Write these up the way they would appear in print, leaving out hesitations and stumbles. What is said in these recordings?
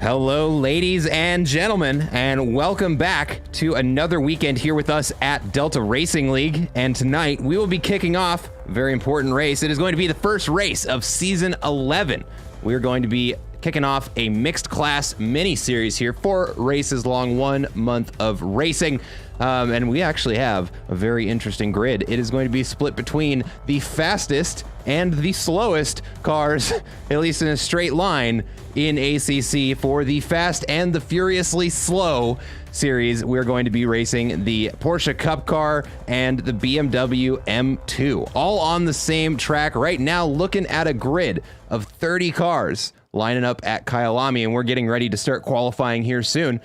Hello, ladies and gentlemen, and welcome back to another weekend here with us at Delta Racing League. And tonight we will be kicking off a very important race. It is going to be the first race of season 11. We're going to be kicking off a mixed class mini series here, 4 races long, 1 month of racing. And we actually have a very interesting grid. It is going to be split between the fastest and the slowest cars, at least in a straight line, in ACC. For the fast and the furiously slow series, we're going to be racing the Porsche Cup car and the BMW M2, all on the same track right now, looking at a grid of 30 cars lining up at Kyalami, and we're getting ready to start qualifying here soon.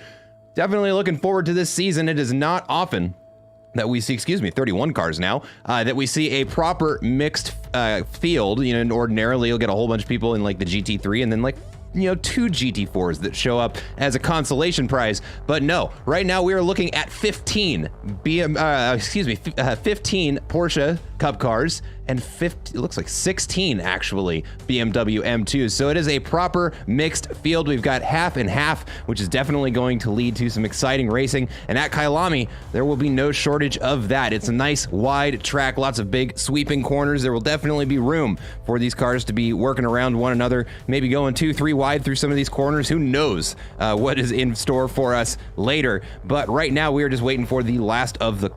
Definitely looking forward to this season. It is not often that we see, 31 cars now, that we see a proper mixed field. You know, and ordinarily you'll get a whole bunch of people in like the GT3 and then like, you know, 2 GT4s that show up as a consolation prize. But no, right now we are looking at 15 15 Porsche Cup cars and it looks like 16 actually BMW M2s. So it is a proper mixed field. We've got half and half, which is definitely going to lead to some exciting racing. And at Kyalami, there will be no shortage of that. It's a nice wide track, lots of big sweeping corners. There will definitely be room for these cars to be working around one another, maybe going 2-3 wide through some of these corners. Who knows what is in store for us later. But right now we are just waiting for the last of the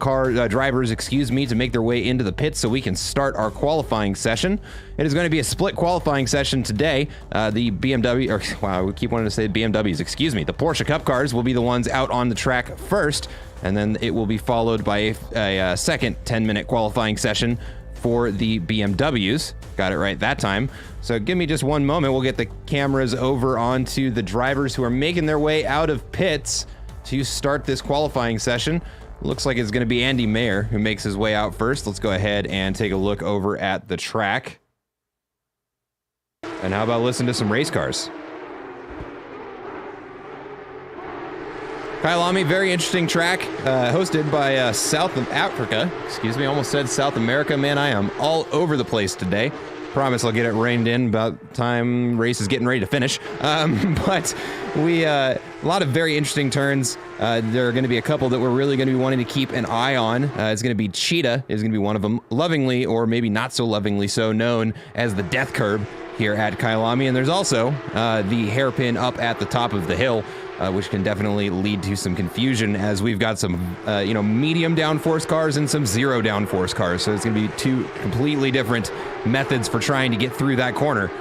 drivers, to make their way into the pits so we can start our qualifying session. It is going to be a split qualifying session today. The we keep wanting to say BMWs, the Porsche Cup cars will be the ones out on the track first, and then it will be followed by a second 10-minute qualifying session for the BMWs. Got it right that time. So give me just one moment. We'll get the cameras over onto the drivers who are making their way out of pits to start this qualifying session. Looks like it's going to be Andy Mayer who makes his way out first. Let's go ahead and take a look over at the track. And how about listen to some race cars? Kyalami, very interesting track, hosted by South Africa. Almost said South America. Man, I am all over the place today. Promise I'll get it reined in about time race is getting ready to finish. But a lot of very interesting turns. There are going to be a couple that we're really going to be wanting to keep an eye on. It's going to be Cheetah is going to be one of them, lovingly or maybe not so lovingly so known as the death curb here at Kyalami. And there's also the hairpin up at the top of the hill, which can definitely lead to some confusion as we've got some, medium downforce cars and some zero downforce cars. So it's going to be 2 completely different methods for trying to get through that corner.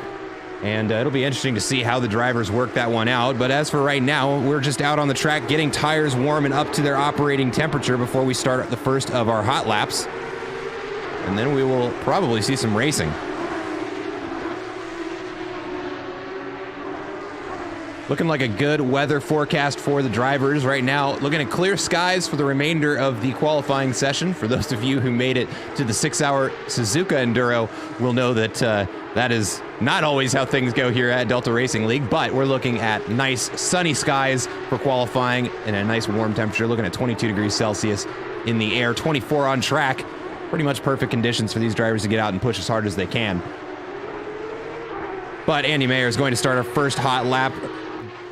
And it'll be interesting to see how the drivers work that one out. But as for right now, we're just out on the track getting tires warm and up to their operating temperature before we start the first of our hot laps. And then we will probably see some racing. Looking like a good weather forecast for the drivers right now. Looking at clear skies for the remainder of the qualifying session. For those of you who made it to the 6-hour Suzuka Enduro will know that that is not always how things go here at Delta Racing League, but we're looking at nice sunny skies for qualifying and a nice warm temperature. Looking at 22 degrees Celsius in the air, 24 on track. Pretty much perfect conditions for these drivers to get out and push as hard as they can. But Andy Mayer is going to start our first hot lap,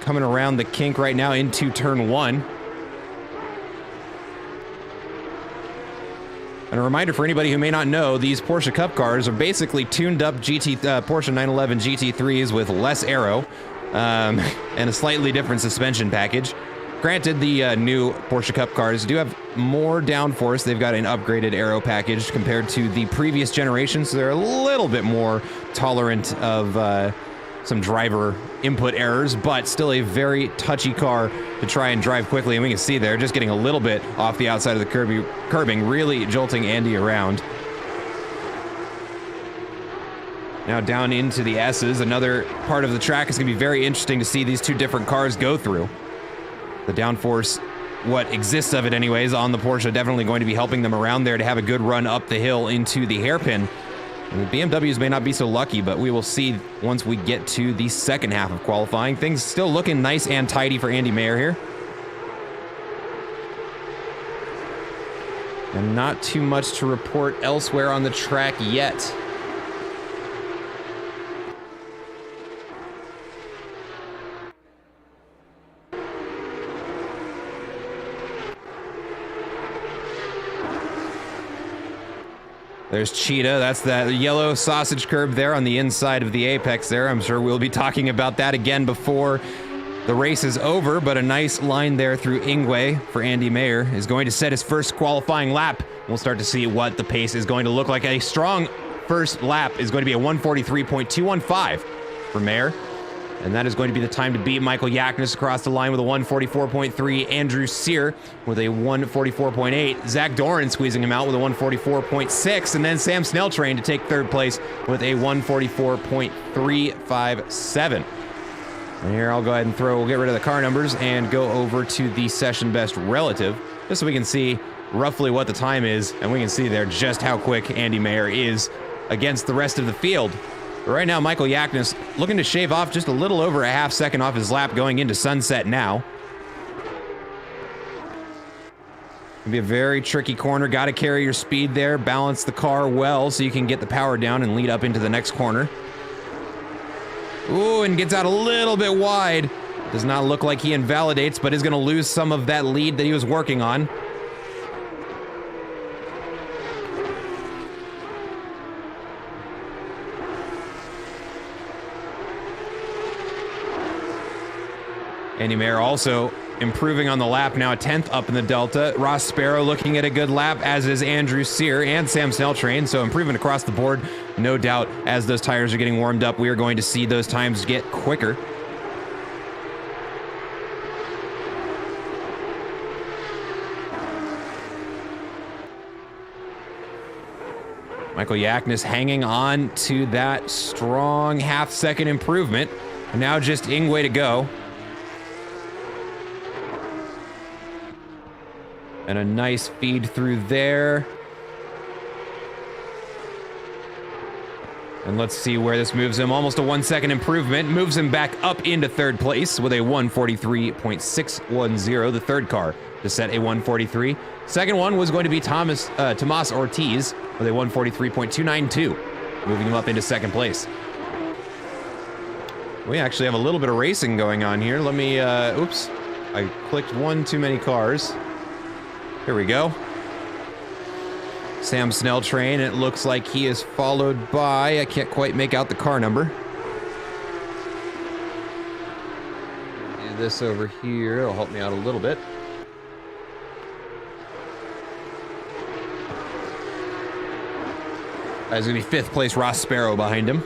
coming around the kink right now into turn 1. And a reminder for anybody who may not know, these Porsche Cup cars are basically tuned up Porsche 911 GT3s with less aero and a slightly different suspension package. Granted, the new Porsche Cup cars do have more downforce. They've got an upgraded aero package compared to the previous generation, so they're a little bit more tolerant of some driver input errors, but still a very touchy car to try and drive quickly. And we can see there, just getting a little bit off the outside of the curbing, really jolting Andy around. Now down into the S's, another part of the track is going to be very interesting to see these 2 different cars go through. The downforce, what exists of it anyways, on the Porsche, definitely going to be helping them around there to have a good run up the hill into the hairpin. And the BMWs may not be so lucky, but we will see once we get to the second half of qualifying. Things still looking nice and tidy for Andy Mayer here. And not too much to report elsewhere on the track yet. There's Cheetah. That's that yellow sausage curb there on the inside of the apex there. I'm sure we'll be talking about that again before the race is over, but a nice line there through Ingwe for Andy Mayer is going to set his first qualifying lap. We'll start to see what the pace is going to look like. A strong first lap is going to be a 143.215 for Mayer. And that is going to be the time to beat Michael Yaknis across the line with a 144.3. Andrew Sear with a 144.8. Zach Doran squeezing him out with a 144.6. And then Sam Snelltrain to take third place with a 144.357. And here I'll go ahead and we'll get rid of the car numbers and go over to the session best relative, just so we can see roughly what the time is. And we can see there just how quick Andy Mayer is against the rest of the field. But right now, Michael Yaknis looking to shave off just a little over a half second off his lap going into sunset now. It'll be a very tricky corner. Got to carry your speed there, balance the car well so you can get the power down and lead up into the next corner. Ooh, and gets out a little bit wide. Does not look like he invalidates, but is going to lose some of that lead that he was working on. Andy Mayer also improving on the lap, now a 10th up in the Delta. Ross Sparrow looking at a good lap, as is Andrew Sear and Sam Snelltrain, so improvement across the board. No doubt, as those tires are getting warmed up, we are going to see those times get quicker. Michael Yaknis hanging on to that strong half-second improvement. And now just Ingwe to go. And a nice feed through there. And let's see where this moves him. Almost a 1 second improvement. Moves him back up into third place with a 143.610. The third car to set a 143. Second one was going to be Tomas Ortiz with a 143.292. Moving him up into second place. We actually have a little bit of racing going on here. Let me, oops. I clicked one too many cars. Here we go. Sam Snelltrain, it looks like he is followed by, I can't quite make out the car number. Do this over here, it'll help me out a little bit. That's gonna be fifth place Ross Sparrow behind him.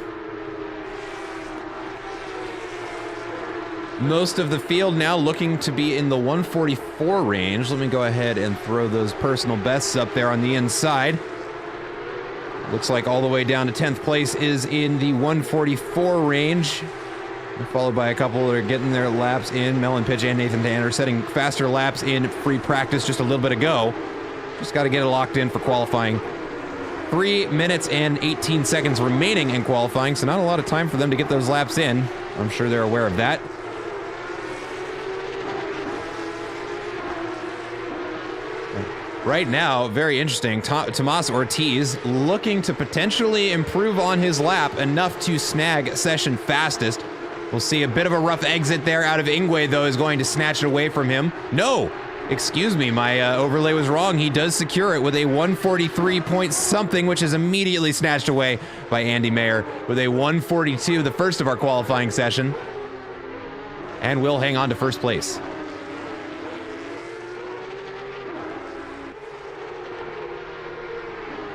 Most of the field now looking to be in the 144 range. Let me go ahead and throw those personal bests up there on the inside. Looks like all the way down to 10th place is in the 144 range. Followed by a couple that are getting their laps in. Melon Pitch and Nathan Tanner setting faster laps in free practice just a little bit ago. Just got to get it locked in for qualifying. 3 minutes and 18 seconds remaining in qualifying, so not a lot of time for them to get those laps in. I'm sure they're aware of that. Right now, very interesting, Tomas Ortiz looking to potentially improve on his lap enough to snag session fastest. We'll see a bit of a rough exit there out of Ingwe, though, is going to snatch it away from him. No, excuse me, my overlay was wrong. He does secure it with a 143 point something, which is immediately snatched away by Andy Mayer with a 142, the first of our qualifying session. And will hang on to first place.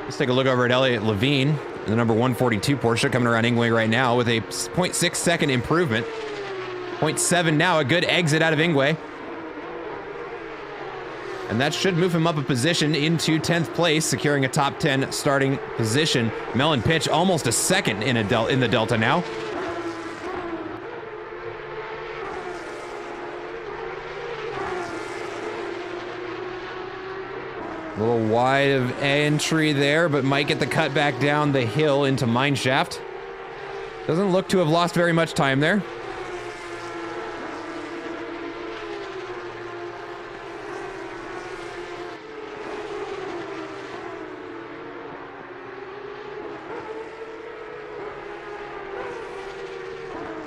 Let's take a look over at Elliott Levine, the number 142 Porsche coming around Ingwe right now with a 0.6 second improvement. 0.7 now, a good exit out of Ingwe. And that should move him up a position into 10th place, securing a top 10 starting position. Melon Pitch almost a second in the Delta now. A little wide of entry there, but might get the cut back down the hill into Mineshaft. Doesn't look to have lost very much time there.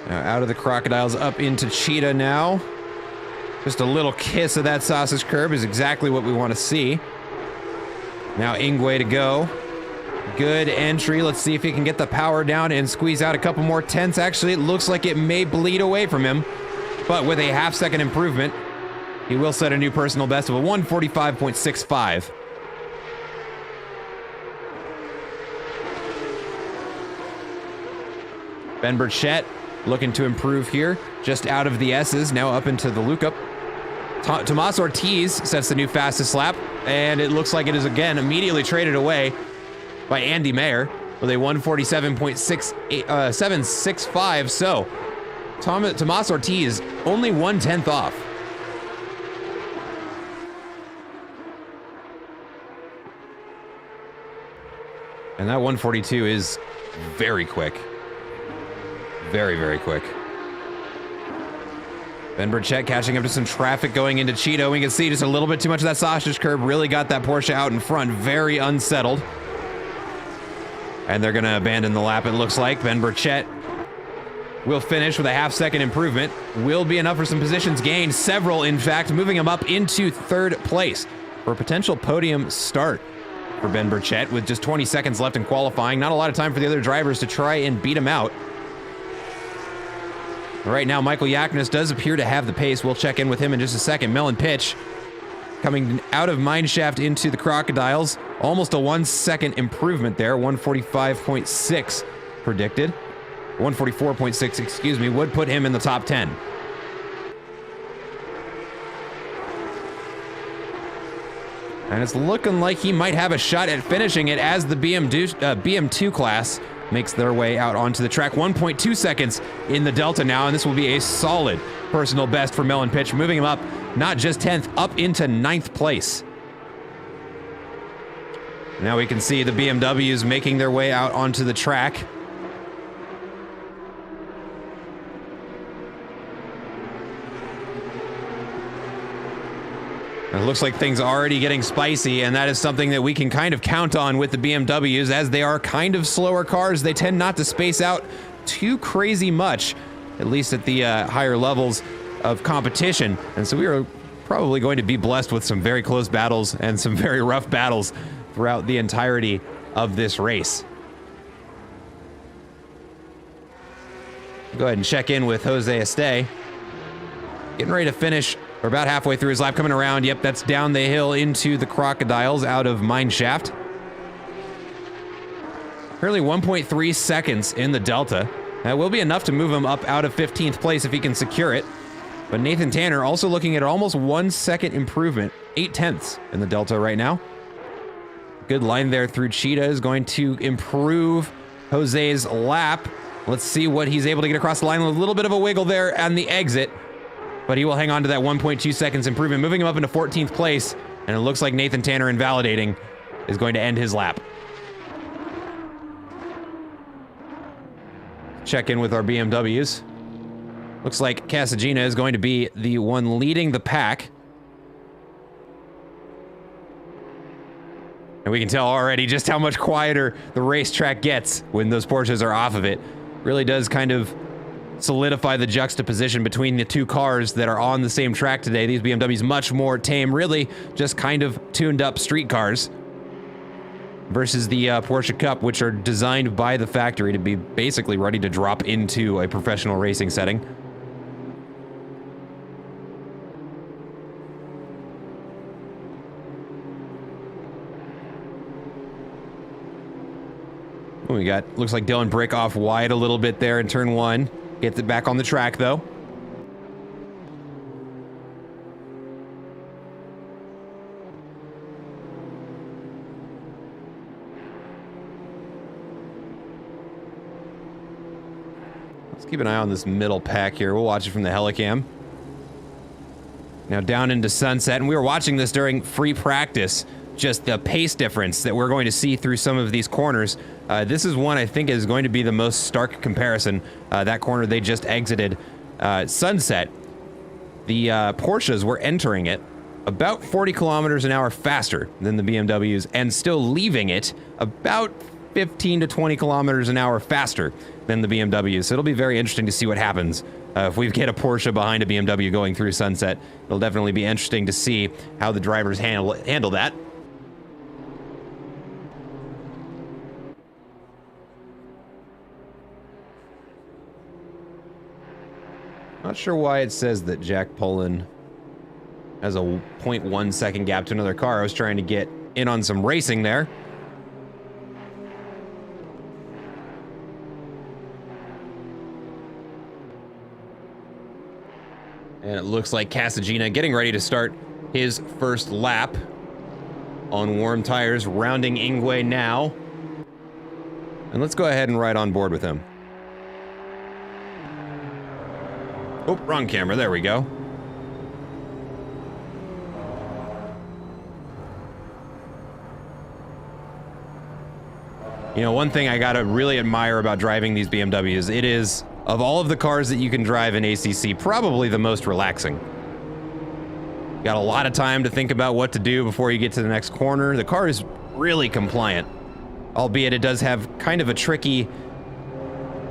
Now out of the Crocodiles up into Cheetah now. Just a little kiss of that sausage curb is exactly what we want to see. Now Ingwe to go. Good entry. Let's see if he can get the power down and squeeze out a couple more tenths. Actually, it looks like it may bleed away from him, but with a half-second improvement, he will set a new personal best of a 145.65. Ben Burchett looking to improve here, just out of the S's, now up into the Luke-up. Tomas Ortiz sets the new fastest lap, and it looks like it is again immediately traded away by Andy Mayer with a 147.765. So Tomas Ortiz only 1/10 off. And that 142 is very quick. Very, very quick. Ben Burchett catching up to some traffic going into Cheeto. We can see just a little bit too much of that sausage curb really got that Porsche out in front. Very unsettled. And they're going to abandon the lap, it looks like. Ben Burchett will finish with a half-second improvement. Will be enough for some positions gained. Several, in fact, moving him up into third place for a potential podium start for Ben Burchett with just 20 seconds left in qualifying. Not a lot of time for the other drivers to try and beat him out. Right now, Michael Yaknis does appear to have the pace. We'll check in with him in just a second. Melon Pitch coming out of Mineshaft into the Crocodiles. Almost a 1 second improvement there. 145.6 predicted. 144.6, excuse me, would put him in the top 10. And it's looking like he might have a shot at finishing it as the BM2 class makes their way out onto the track. 1.2 seconds in the Delta now, and this will be a solid personal best for Melon Pitch, moving him up not just 10th, up into 9th place. Now we can see the BMWs making their way out onto the track. It looks like things are already getting spicy, and that is something that we can kind of count on with the BMWs, as they are kind of slower cars. They tend not to space out too crazy much, at least at the higher levels of competition. And so we are probably going to be blessed with some very close battles and some very rough battles throughout the entirety of this race. Go ahead and check in with Jose Este. Getting ready to finish. We're about halfway through his lap, coming around. Yep, that's down the hill into the Crocodiles out of Mineshaft. Currently 1.3 seconds in the Delta. That will be enough to move him up out of 15th place if he can secure it. But Nathan Tanner also looking at almost 1 second improvement, 8/10 in the Delta right now. Good line there through Cheetah is going to improve Jose's lap. Let's see what he's able to get across the line. A little bit of a wiggle there on the exit, but he will hang on to that 1.2 seconds improvement, moving him up into 14th place. And it looks like Nathan Tanner invalidating is going to end his lap. Check in with our BMWs. Looks like Casagina is going to be the one leading the pack. And we can tell already just how much quieter the racetrack gets when those Porsches are off of it. Really does kind of solidify the juxtaposition between the two cars that are on the same track today. These BMWs much more tame, really just kind of tuned up street cars, versus the Porsche Cup, which are designed by the factory to be basically ready to drop into a professional racing setting. We got, looks like Dylan Brick off wide a little bit there in turn one. Gets it back on the track though. Let's keep an eye on this middle pack here. We'll watch it from the helicam. Now down into Sunset, and we were watching this during free practice. Just the pace difference that we're going to see through some of these corners. This is one I think is going to be the most stark comparison. That corner they just exited, Sunset. The Porsches were entering it about 40 kilometers an hour faster than the BMWs, and still leaving it about 15 to 20 kilometers an hour faster than the BMWs. So it'll be very interesting to see what happens if we get a Porsche behind a BMW going through Sunset. It'll definitely be interesting to see how the drivers handle that. Not sure why it says that Jack Pullen has a 0.1 second gap to another car. I was trying to get in on some racing there. And it looks like Casagina getting ready to start his first lap on warm tires, rounding Ingwe now. And let's go ahead and ride on board with him. Oh, wrong camera. There we go. You know, one thing I gotta really admire about driving these BMWs, it is, of all of the cars that you can drive in ACC, probably the most relaxing. You got a lot of time to think about what to do before you get to the next corner. The car is really compliant, albeit it does have kind of a tricky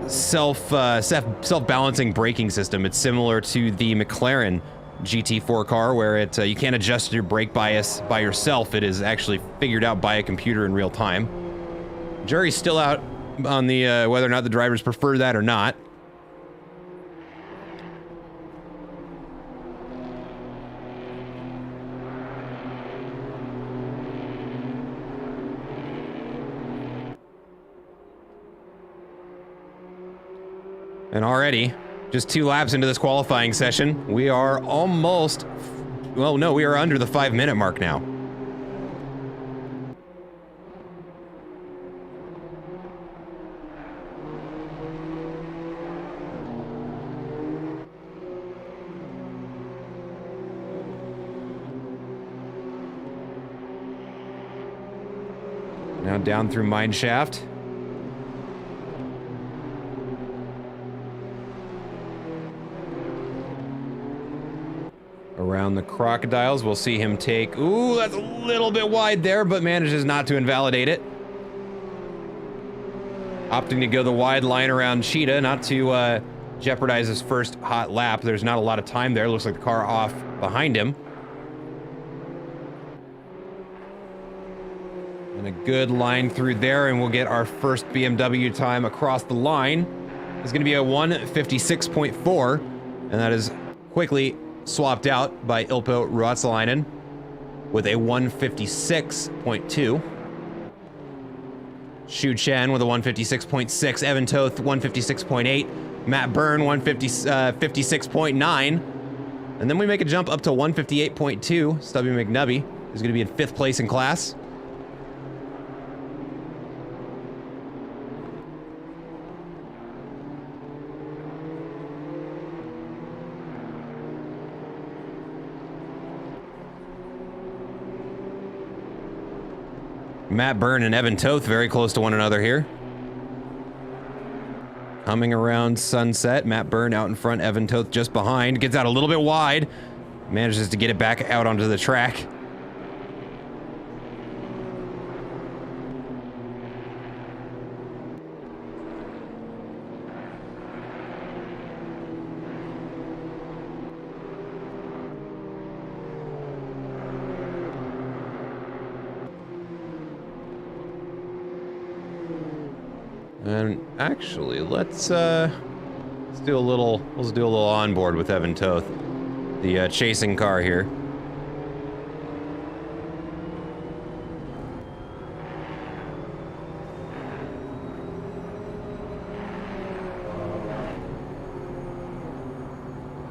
self-balancing braking system. It's similar to the McLaren GT4 car, where you can't adjust your brake bias by yourself. It is actually figured out by a computer in real time. Jury's still out on the whether or not the drivers prefer that or not. And already, just 2 laps into this qualifying session, we are almost, well, no, we are under the 5-minute mark now. Now down through mine shaft. Around the crocodiles, we'll see him take... Ooh, that's a little bit wide there, but manages not to invalidate it. Opting to go the wide line around Cheetah, not to jeopardize his first hot lap. There's not a lot of time there. Looks like the car off behind him. And a good line through there, and we'll get our first BMW time across the line. It's going to be a 1:56.4, and that is quickly swapped out by Ilpo Ruotsalainen with a 1:56.2. Shu Chen with a 1:56.6. Evan Toth 1:56.8. Matt Byrne 1:56.9. And then we make a jump up to 1:58.2. Stubby McNubby is going to be in 5th place in class. Matt Byrne and Evan Toth very close to one another here. Coming around Sunset, Matt Byrne out in front, Evan Toth just behind. Gets out a little bit wide. Manages to get it back out onto the track. And actually, let's do a little onboard with Evan Toth, the chasing car here.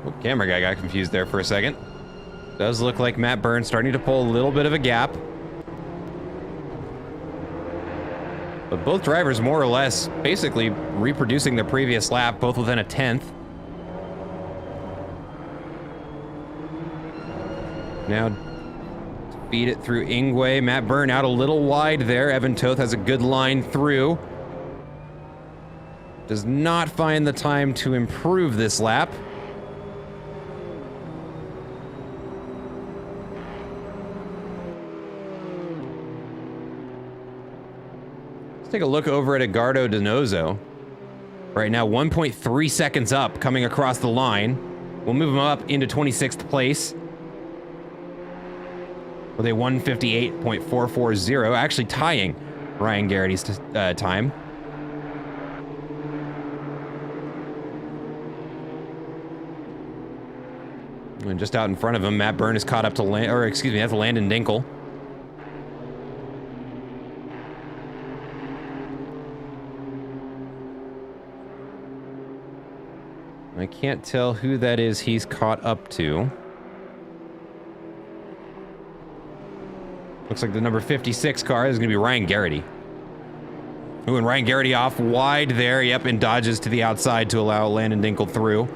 Oh, camera guy got confused there for a second. Does look like Matt Byrne starting to pull a little bit of a gap. But both drivers more or less basically reproducing their previous lap, both within a 10th. Now, feed it through Ingwe. Matt Byrne out a little wide there. Evan Toth has a good line through. Does not find the time to improve this lap. Take a look over at Edgardo Donoso. Right now, 1.3 seconds up, coming across the line. We'll move him up into 26th place with a 1:58.440, actually tying Ryan Garrity's time. And just out in front of him, Matt Byrne is caught up to that's Landon Dinkel. I can't tell who that is he's caught up to. Looks like the number 56 car is going to be Ryan Garrity. Ooh, and Ryan Garrity off wide there. Yep, and dodges to the outside to allow Landon Dinkel through.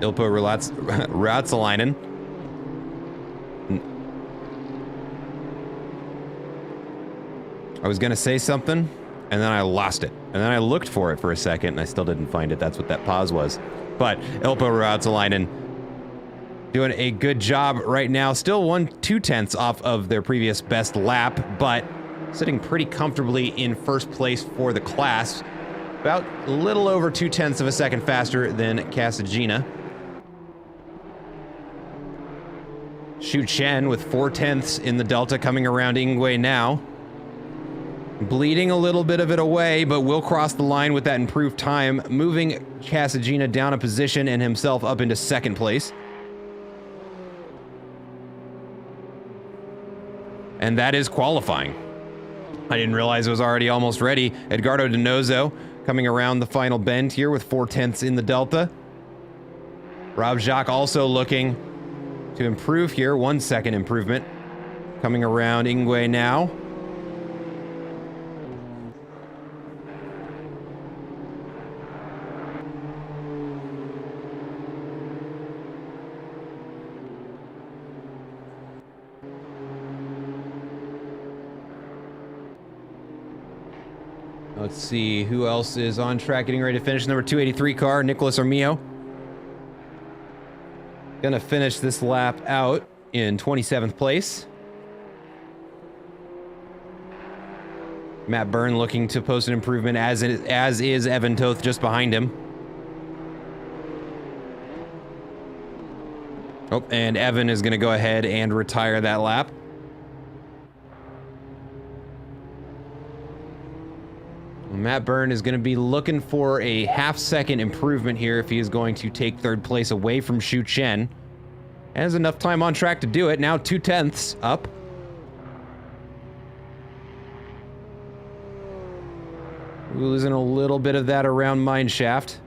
Ilpo Ruotsalainen. I was going to say something, and then I lost it. And then I looked for it for a second, and I still didn't find it. That's what that pause was. But Ilpo Ruotsalainen doing a good job right now. Still 1/2 off of their previous best lap, but sitting pretty comfortably in first place for the class. About a little over 0.2 of a second faster than Casagina. Xu Chen with 0.4 in the Delta coming around Ingwe now. Bleeding a little bit of it away, but will cross the line with that improved time, moving Casagina down a position and himself up into second place. And that is qualifying. I didn't realize it was already almost ready. Edgardo Donoso coming around the final bend here with 0.4 in the Delta. Rob Jacques also looking to improve here. 1 second improvement. Coming around Ingwe now. Let's see who else is on track getting ready to finish. Number 283 car, Nicholas Armijo. Gonna finish this lap out in 27th place. Matt Byrne looking to post an improvement, as is Evan Toth just behind him. Oh, and Evan is gonna go ahead and retire that lap. Matt Byrne is going to be looking for a half-second improvement here if he is going to take third place away from Xu Chen. Has enough time on track to do it. Now 0.2 up. We're losing a little bit of that around Mineshaft.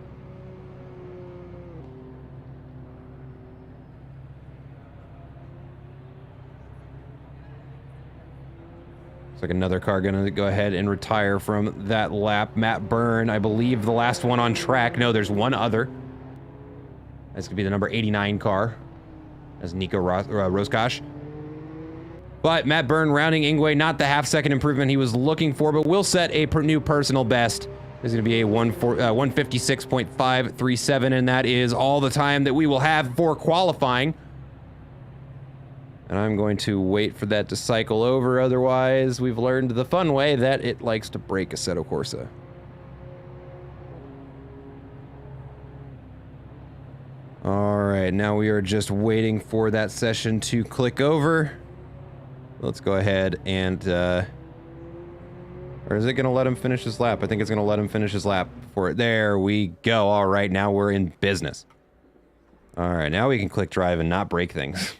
Like another car gonna go ahead and retire from that lap. Matt Byrne, I believe the last one on track. No, there's one other. That's gonna be the number 89 car. That's Nico Roskosh. But Matt Byrne rounding Ingwe, not the half-second improvement he was looking for, but will set a new personal best. There's gonna be a 156.537, and that is all the time that we will have for qualifying. And I'm going to wait for that to cycle over, otherwise we've learned the fun way that it likes to break Assetto Corsa. Alright, now we are just waiting for that session to click over. Let's go ahead and, or is it going to let him finish his lap? I think it's going to let him finish his lap before it. There we go. Alright, now we're in business. Alright, now we can click drive and not break things.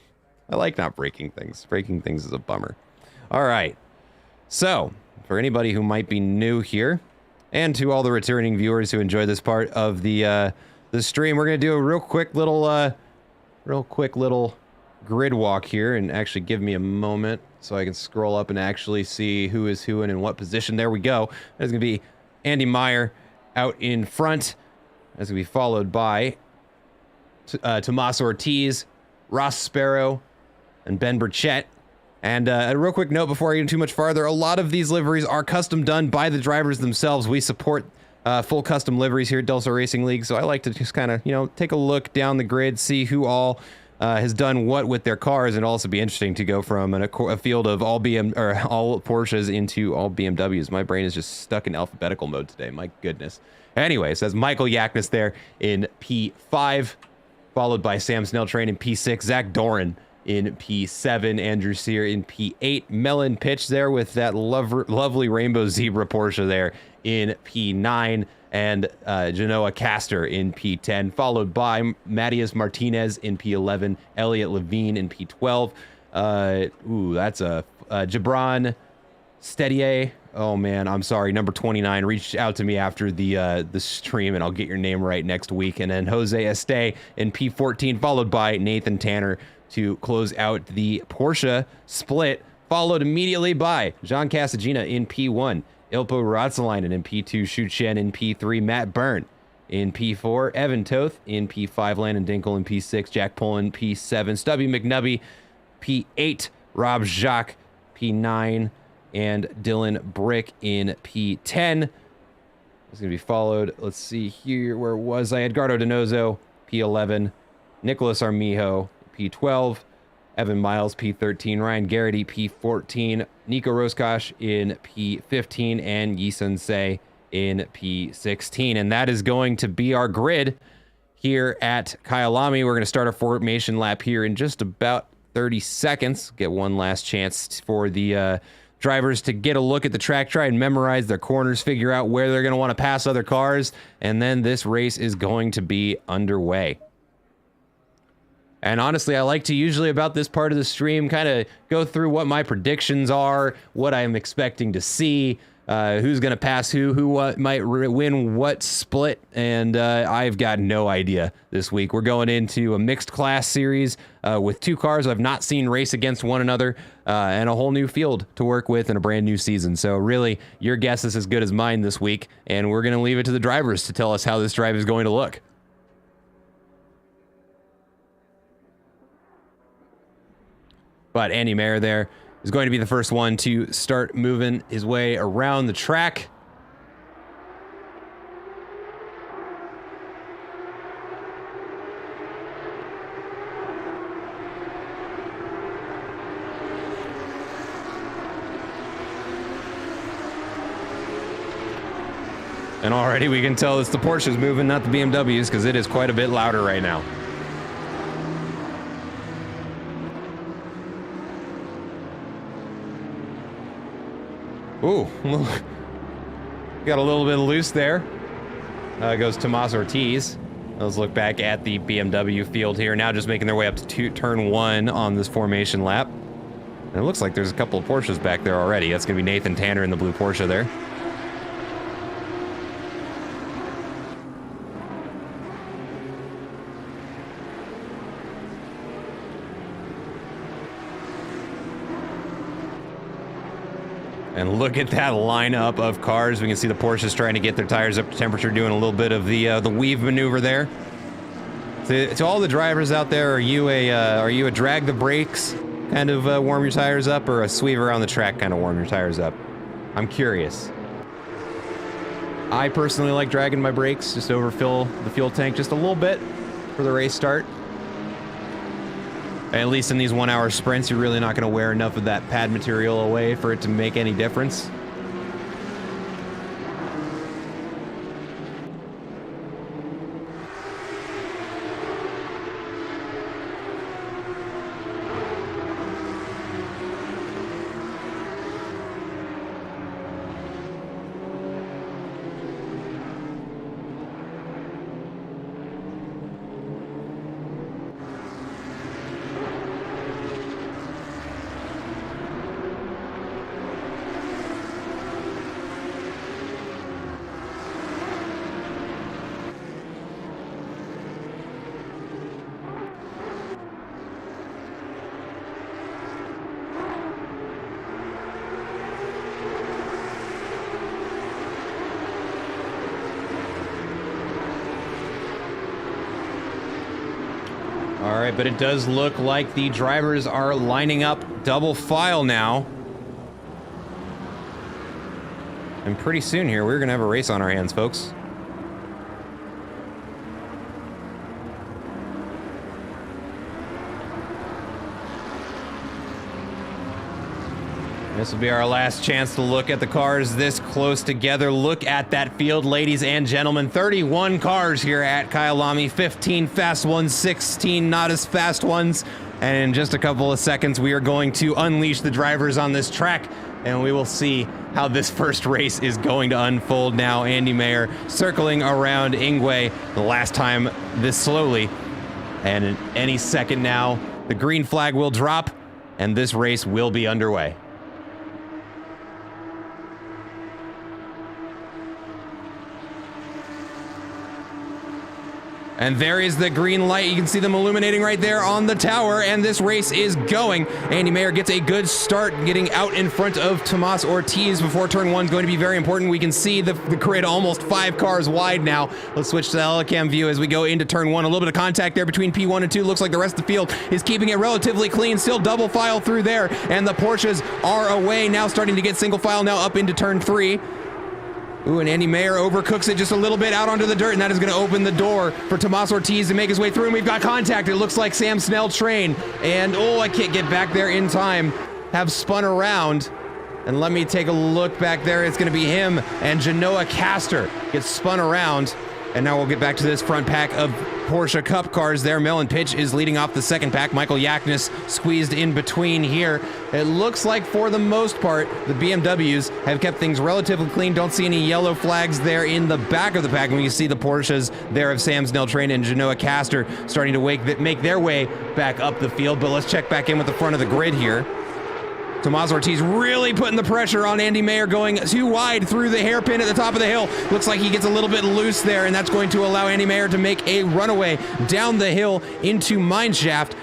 I like not breaking things. Breaking things is a bummer. All right. So, for anybody who might be new here, and to all the returning viewers who enjoy this part of the stream, we're gonna do a real quick little grid walk here, and actually give me a moment so I can scroll up and actually see who is who and in what position. There we go. That's gonna be Andy Meyer out in front. That's gonna be followed by Tomas Ortiz, Ross Sparrow, and Ben Burchett. And a real quick note before I get too much farther, a lot of these liveries are custom done by the drivers themselves. We support full custom liveries here at Delta Racing League, so I like to just kind of, you know, take a look down the grid, see who all has done what with their cars, and also be interesting to go from a field of all Porsches into all BMWs. My brain is just stuck in alphabetical mode today, my goodness. Anyway, so that's Michael Yaknis there in P5, followed by Sam Snelltrain in P6, Zach Doran in P7, Andrew Sear in P8, Melon Pitch there with that lovely rainbow zebra Porsche there in P9, and Genoa Castor in P10, followed by Matthias Martinez in P11, Elliot Levine in P12. That's a Gibran Stedier. Oh man, I'm sorry. Number 29 reached out to me after the stream, and I'll get your name right next week. And then Jose Este in P14, followed by Nathan Tanner to close out the Porsche split, followed immediately by Jean Casagina in P1, Ilpo Ratsalainen in P2, Shu Chen in P3, Matt Byrne in P4, Evan Toth in P5, Landon Dinkel in P6, Jack Pullen P7, Stubby McNubby P8, Rob Jacques P9, and Dylan Brick in P10. It's going to be followed, let's see here, where was I? Edgardo Donoso, P11, Nicholas Armijo, P12, Evan Miles, P13, Ryan Garrity, P14, Nico Roskosh in P15, and Yi-Sun Se in P16. And that is going to be our grid here at Kyalami. We're going to start our formation lap here in just about 30 seconds. Get one last chance for the drivers to get a look at the track, try and memorize their corners, figure out where they're going to want to pass other cars, and then this race is going to be underway. And honestly, I like to usually about this part of the stream kind of go through what my predictions are, what I'm expecting to see, who's going to pass who might win what split, and I've got no idea this week. We're going into a mixed class series with two cars I've not seen race against one another, and a whole new field to work with in a brand new season. So really, your guess is as good as mine this week, and we're going to leave it to the drivers to tell us how this drive is going to look. But Andy Mayer there is going to be the first one to start moving his way around the track. And already we can tell it's the Porsches moving, not the BMWs, because it is quite a bit louder right now. Ooh, got a little bit loose there. Goes Tomas Ortiz. Let's look back at the BMW field here. Now just making their way up to turn one on this formation lap. And it looks like there's a couple of Porsches back there already. That's going to be Nathan Tanner in the blue Porsche there. And look at that lineup of cars. We can see the Porsches trying to get their tires up to temperature, doing a little bit of the weave maneuver there. To all the drivers out there, are you a drag the brakes kind of warm your tires up, or a sweep around the track kind of warm your tires up? I'm curious. I personally like dragging my brakes, just overfill the fuel tank just a little bit for the race start. At least in these 1 hour sprints, you're really not going to wear enough of that pad material away for it to make any difference. All right, but it does look like the drivers are lining up double file now. And pretty soon here, we're going to have a race on our hands, folks. This will be our last chance to look at the cars this close together. Look at that field, ladies and gentlemen. 31 cars here at Kyalami. 15 fast ones, 16 not as fast ones. And in just a couple of seconds, we are going to unleash the drivers on this track, and we will see how this first race is going to unfold now. Andy Mayer circling around Ingwe the last time this slowly. And in any second now, the green flag will drop, and this race will be underway. And there is the green light. You can see them illuminating right there on the tower, and this race is going. Andy Mayer gets a good start getting out in front of Tomas Ortiz before turn 1 is going to be very important. We can see the grid almost 5 cars wide now. Let's switch to the helicam view as we go into turn 1. A little bit of contact there between P1 and 2. Looks like the rest of the field is keeping it relatively clean. Still double file through there, and the Porsches are away now, starting to get single file now up into turn 3. Ooh, and Andy Mayer overcooks it just a little bit out onto the dirt, and that is going to open the door for Tomas Ortiz to make his way through, and we've got contact. It looks like Sam Snell train, and oh, I can't get back there in time. Have spun around, and let me take a look back there. It's going to be him and Genoa Castor gets spun around, and now we'll get back to this front pack of Porsche Cup cars there. Mellon Pitch is leading off the second pack. Michael Yaknis squeezed in between here. It looks like for the most part, the BMWs have kept things relatively clean. Don't see any yellow flags there in the back of the pack. And we see the Porsches there of Sam Snell Train and Genoa Castor starting to make their way back up the field. But let's check back in with the front of the grid here. Tomas Ortiz really putting the pressure on Andy Mayer, going too wide through the hairpin at the top of the hill. Looks like he gets a little bit loose there, and that's going to allow Andy Mayer to make a runaway down the hill into Mineshaft.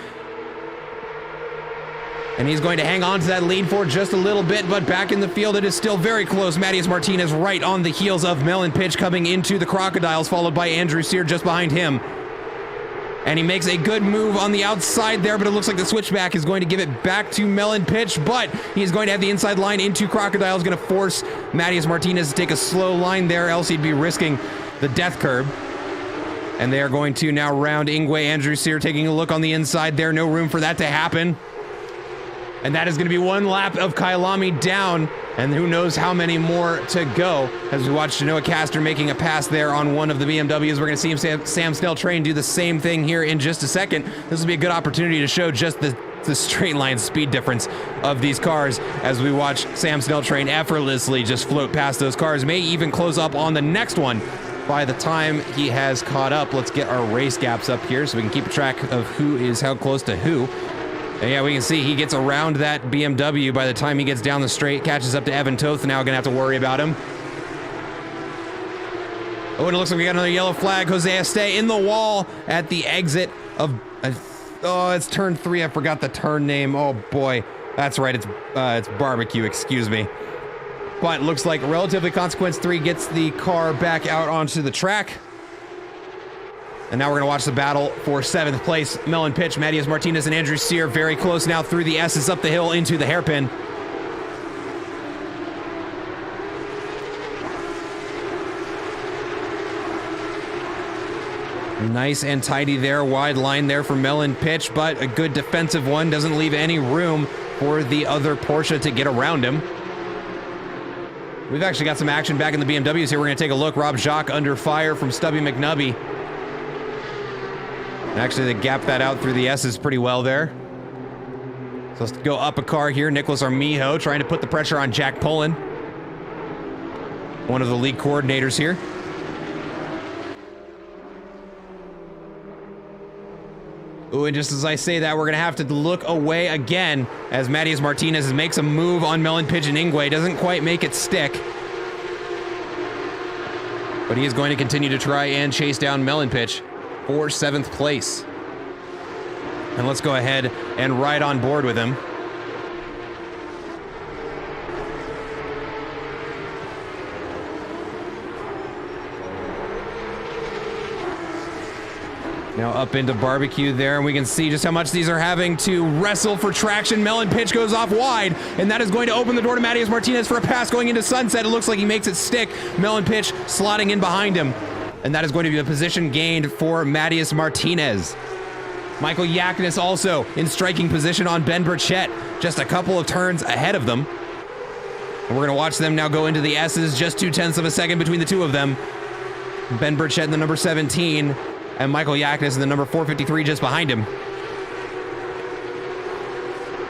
And he's going to hang on to that lead for just a little bit, but back in the field, it is still very close. Matias Martinez right on the heels of Mellon Pitch coming into the Crocodiles, followed by Andrew Sear just behind him. And he makes a good move on the outside there, but it looks like the switchback is going to give it back to Mellon Pitch, but he's going to have the inside line into Crocodile. Is going to force Matias Martinez to take a slow line there, else he'd be risking the death curb. And they are going to now round Ingwe. Andrew Sear taking a look on the inside there. No room for that to happen. And that is going to be one lap of Kyalami down, and who knows how many more to go. As we watch Genoa Castor making a pass there on one of the BMWs. We're going to see Sam Snell Train do the same thing here in just a second. This will be a good opportunity to show just the straight line speed difference of these cars as we watch Sam Snell Train effortlessly just float past those cars. May even close up on the next one by the time he has caught up. Let's get our race gaps up here so we can keep track of who is how close to who. And yeah, we can see he gets around that BMW by the time he gets down the straight, catches up to Evan Toth. Now gonna have to worry about him. Oh, and it looks like we got another yellow flag. Jose stay in the wall at the exit of, oh, it's turn 3. I forgot the turn name. Oh boy, that's right. It's barbecue. Excuse me. But looks like relatively consequence 3 gets the car back out onto the track. And now we're going to watch the battle for 7th place. Mellon Pitch, Matias Martinez, and Andrew Sear very close now through the S's up the hill into the hairpin. Nice and tidy there, wide line there for Mellon Pitch, but a good defensive one. Doesn't leave any room for the other Porsche to get around him. We've actually got some action back in the BMWs here. We're going to take a look. Rob Jacques under fire from Stubby McNubby. Actually, they gapped that out through the S's pretty well there. So let's go up a car here. Nicholas Armijo trying to put the pressure on Jack Pullen, one of the league coordinators here. Ooh, and just as I say that, we're going to have to look away again as Matias Martinez makes a move on Mellon Pitch and Ingwe. Doesn't quite make it stick. But he is going to continue to try and chase down Mellon Pitch for 7th place. And let's go ahead and ride on board with him. Now up into barbecue there, and we can see just how much these are having to wrestle for traction. Mellon Pitch goes off wide, and that is going to open the door to Matias Martinez for a pass going into Sunset. It looks like he makes it stick. Mellon Pitch slotting in behind him. And that is going to be a position gained for Matias Martinez. Michael Yaknis also in striking position on Ben Burchett, just a couple of turns ahead of them. And we're going to watch them now go into the S's, just 0.2 of a second between the two of them. Ben Burchett in the number 17, and Michael Yaknis in the number 453 just behind him.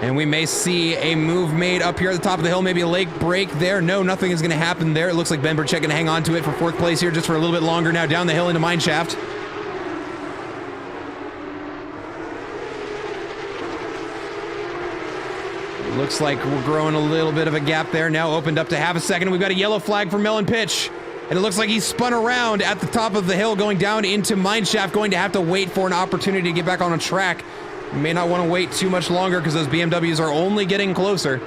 And we may see a move made up here at the top of the hill, maybe a lake break there. No, nothing is going to happen there. It looks like Ben Burchett going to hang on to it for 4th place here just for a little bit longer now, down the hill into Mineshaft. Looks like we're growing a little bit of a gap there. Now opened up to half a second. We've got a yellow flag for Melon Pitch. And it looks like he's spun around at the top of the hill going down into Mineshaft, going to have to wait for an opportunity to get back on a track. You may not want to wait too much longer because those BMWs are only getting closer.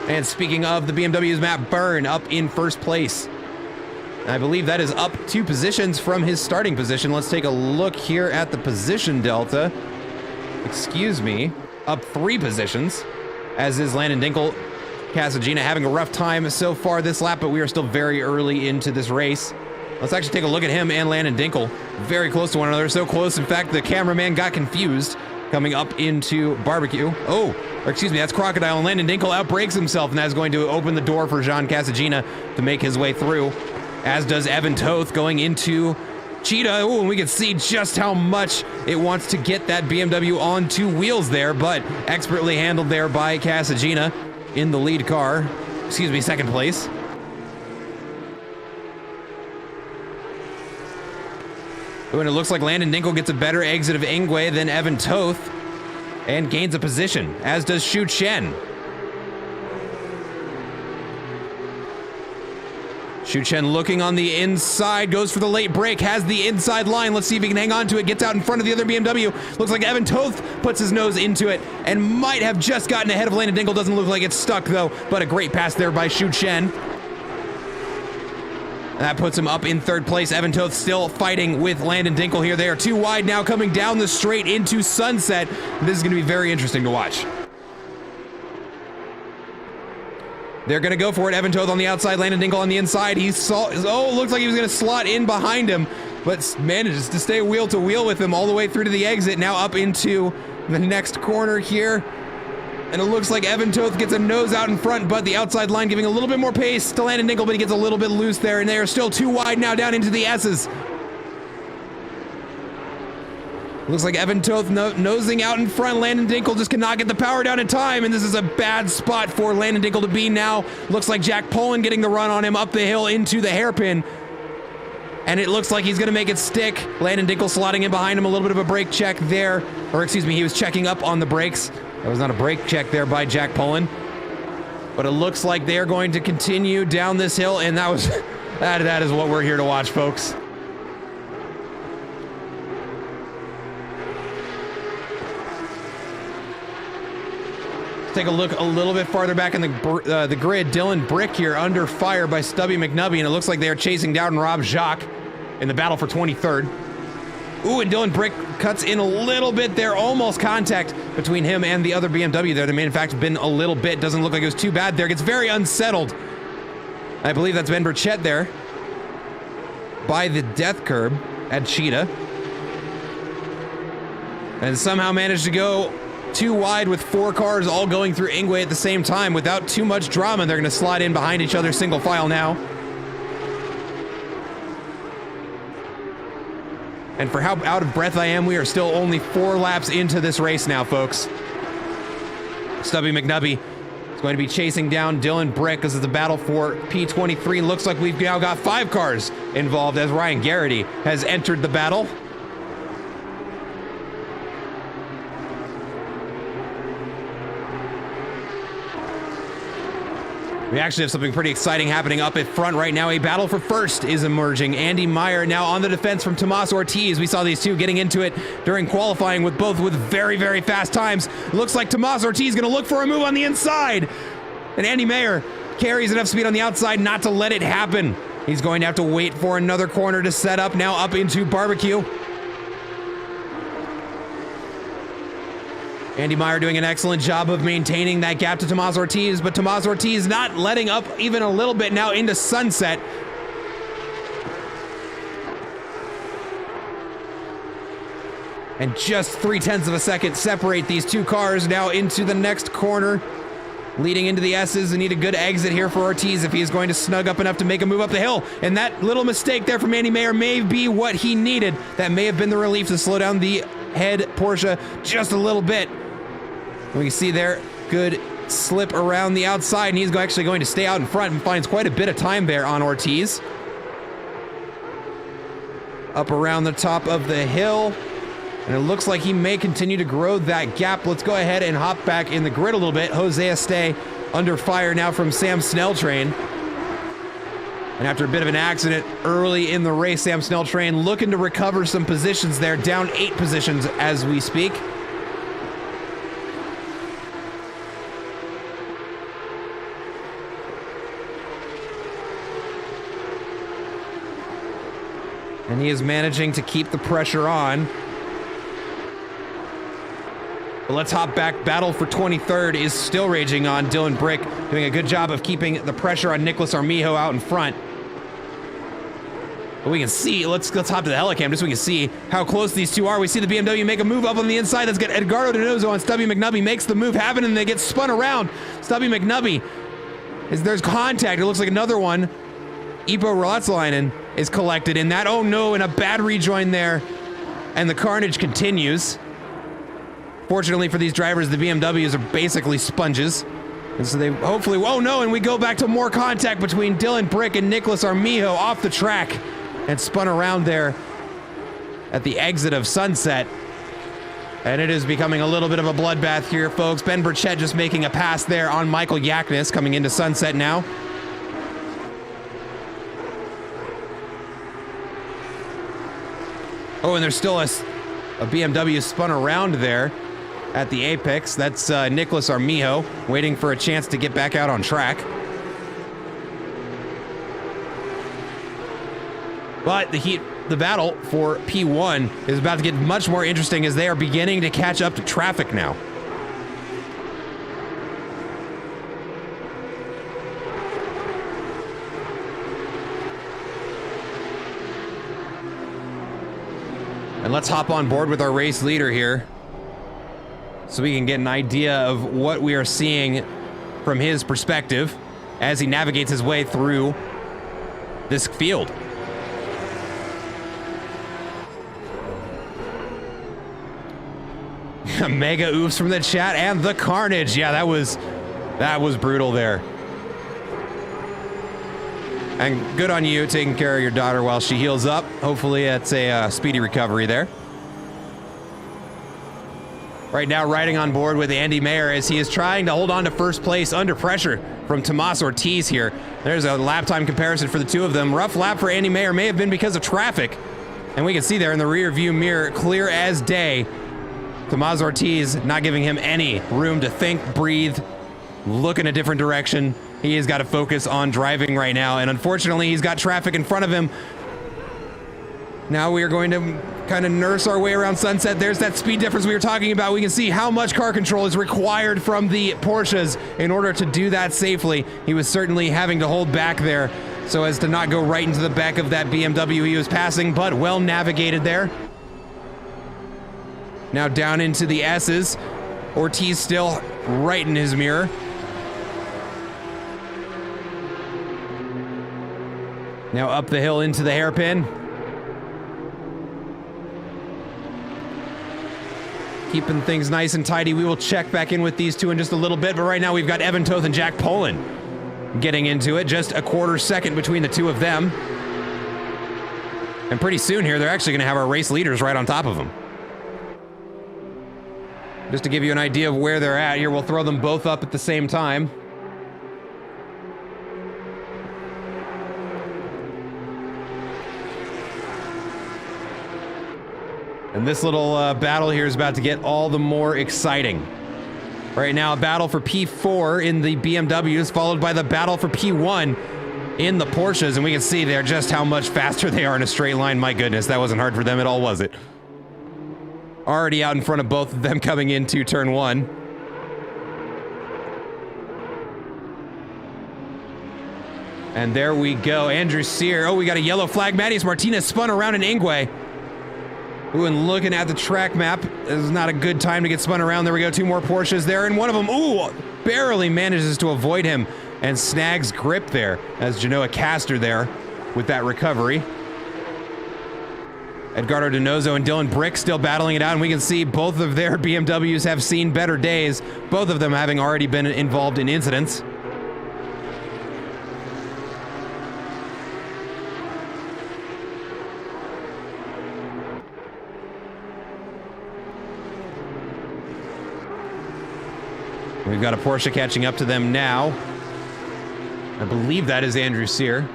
And speaking of the BMWs, Matt Byrne up in 1st place. I believe that is up 2 positions from his starting position. Let's take a look here at the position delta. Excuse me. Up 3 positions, as is Landon Dinkel. Casagina having a rough time so far this lap, but we are still very early into this race. Let's actually take a look at him and Landon Dinkel. Very close to one another. So close, in fact, the cameraman got confused coming up into Barbecue. Oh, or excuse me, that's Crocodile. And Landon Dinkel outbrakes himself, and that's going to open the door for Jean Casagina to make his way through. As does Evan Toth going into Cheetah. Oh, and we can see just how much it wants to get that BMW on 2 wheels there, but expertly handled there by Casagina in the lead car. Excuse me, 2nd place. And it looks like Landon Dinkel gets a better exit of Ingwe than Evan Toth and gains a position, as does Xu Chen. Xu Chen looking on the inside, goes for the late break, has the inside line. Let's see if he can hang on to it, gets out in front of the other BMW. Looks like Evan Toth puts his nose into it and might have just gotten ahead of Landon Dinkel. Doesn't look like it's stuck though, but a great pass there by Xu Chen. That puts him up in 3rd place. Evan Toth still fighting with Landon Dinkel here. They are 2 wide now, coming down the straight into Sunset. This is going to be very interesting to watch. They're going to go for it. Evan Toth on the outside, Landon Dinkel on the inside. Looks like he was going to slot in behind him, but manages to stay wheel to wheel with him all the way through to the exit. Now up into the next corner here. And it looks like Evan Toth gets a nose out in front, but the outside line giving a little bit more pace to Landon Dinkel, but he gets a little bit loose there, and they are still 2 wide now down into the S's. Looks like Evan Toth nosing out in front. Landon Dinkel just cannot get the power down in time, and this is a bad spot for Landon Dinkel to be now. Looks like Jack Poland getting the run on him up the hill into the hairpin. And it looks like he's going to make it stick. Landon Dinkel slotting in behind him, a little bit of a brake check there. Or excuse me, he was checking up on the brakes. That was not a brake check there by Jack Poland. But it looks like they're going to continue down this hill, and that is what we're here to watch, folks. Take a look a little bit farther back in the grid. Dylan Brick here under fire by Stubby McNubby, and it looks like they are chasing down Rob Jacques in the battle for 23rd. Ooh, and Dylan Brick cuts in a little bit there, almost contact between him and the other BMW there. There may in fact have been a little bit. Doesn't look like it was too bad there. Gets very unsettled. I believe that's Ben Burchett there by the death curb at Cheetah. And somehow managed to go 2 wide with 4 cars all going through Ingwe at the same time without too much drama. They're going to slide in behind each other single file now. And for how out of breath I am, we are still only 4 laps into this race now, folks. Stubby McNubby is going to be chasing down Dylan Brick. This is the battle for P23. Looks like we've now got 5 cars involved as Ryan Garrity has entered the battle. We actually have something pretty exciting happening up at front right now. A battle for first is emerging. Andy Meyer now on the defense from Tomas Ortiz. We saw these two getting into it during qualifying with both with very, very fast times. Looks like Tomas Ortiz going to look for a move on the inside. And Andy Meyer carries enough speed on the outside not to let it happen. He's going to have to wait for another corner to set up now up into Barbecue. Andy Meyer doing an excellent job of maintaining that gap to Tomas Ortiz, but Tomas Ortiz not letting up even a little bit now into Sunset. And just 0.3 of a second separate these two cars now into the next corner, leading into the S's. And need a good exit here for Ortiz if he is going to snug up enough to make a move up the hill. And that little mistake there from Andy Meyer may be what he needed. That may have been the relief to slow down the ahead Porsche just a little bit. We can see there, good slip around the outside, and he's actually going to stay out in front and finds quite a bit of time there on Ortiz. Up around the top of the hill, and it looks like he may continue to grow that gap. Let's go ahead and hop back in the grid a little bit. Jose Este under fire now from Sam Snelltrain. And after a bit of an accident early in the race, Sam Snelltrain looking to recover some positions there, down 8 positions as we speak. And he is managing to keep the pressure on. But let's hop back. Battle for 23rd is still raging on. Dylan Brick doing a good job of keeping the pressure on Nicholas Armijo out in front. But we can see, let's hop to the helicam just so we can see how close these two are. We see the BMW make a move up on the inside. Let's get Edgardo Donoso on Stubby McNubby. Makes the move happen, and they get spun around. Stubby McNubby, there's contact. It looks like another one. Ipo Rotsalainen is collected in that. Oh no, and a bad rejoin there. And the carnage continues. Fortunately for these drivers, the BMWs are basically sponges. And so they hopefully, oh no, and we go back to more contact between Dylan Brick and Nicholas Armijo off the track and spun around there at the exit of Sunset. And it is becoming a little bit of a bloodbath here, folks. Ben Burchett just making a pass there on Michael Yaknis coming into Sunset now. Oh, and there's still a BMW spun around there at the apex. That's Nicholas Armijo waiting for a chance to get back out on track. But the battle for P1 is about to get much more interesting as they are beginning to catch up to traffic now. And let's hop on board with our race leader here so we can get an idea of what we are seeing from his perspective as he navigates his way through this field. Mega oofs from the chat and the carnage. Yeah, that was brutal there. And good on you taking care of your daughter while she heals up. Hopefully it's a speedy recovery there. Right now riding on board with Andy Mayer as he is trying to hold on to first place under pressure from Tomas Ortiz here. There's a lap time comparison for the two of them. Rough lap for Andy Mayer, may have been because of traffic. And we can see there in the rear view mirror, clear as day, Tomas Ortiz not giving him any room to think, breathe, look in a different direction. He has got to focus on driving right now, and unfortunately he's got traffic in front of him. Now we are going to kind of nurse our way around Sunset. There's that speed difference we were talking about. We can see how much car control is required from the Porsches in order to do that safely. He was certainly having to hold back there so as to not go right into the back of that BMW he was passing, but well navigated there. Now down into the S's. Ortiz still right in his mirror. Now up the hill into the hairpin. Keeping things nice and tidy. We will check back in with these two in just a little bit, but right now we've got Evan Toth and Jack Poland getting into it. Just a quarter second between the two of them. And pretty soon here, they're actually gonna have our race leaders right on top of them. Just to give you an idea of where they're at here, we'll throw them both up at the same time. And this little battle here is about to get all the more exciting. Right now, a battle for P4 in the BMWs, followed by the battle for P1 in the Porsches. And we can see there just how much faster they are in a straight line. My goodness, that wasn't hard for them at all, was it? Already out in front of both of them coming into turn one. And there we go, Andrew Sear. Oh, we got a yellow flag. Mattias Martinez spun around in Ingwe. Ooh, and looking at the track map, this is not a good time to get spun around. There we go, two more Porsches there, and one of them, ooh, barely manages to avoid him and snags grip there as Genoa Castor there with that recovery. Edgardo Donoso and Dylan Brick still battling it out, and we can see both of their BMWs have seen better days, both of them having already been involved in incidents. We've got a Porsche catching up to them now. I believe that is Andrew Sear.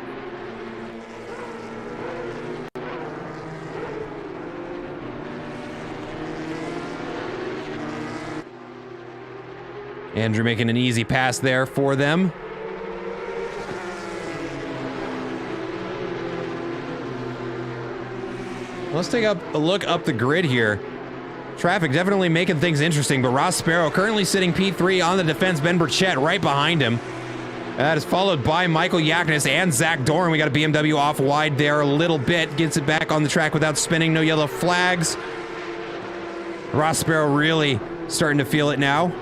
Andrew making an easy pass there for them. Let's take a look up the grid here. Traffic definitely making things interesting, but Ross Sparrow currently sitting P3 on the defense. Ben Burchett right behind him. That is followed by Michael Yaknis and Zach Doran. We got a BMW off wide there a little bit. Gets it back on the track without spinning. No yellow flags. Ross Sparrow really starting to feel it now.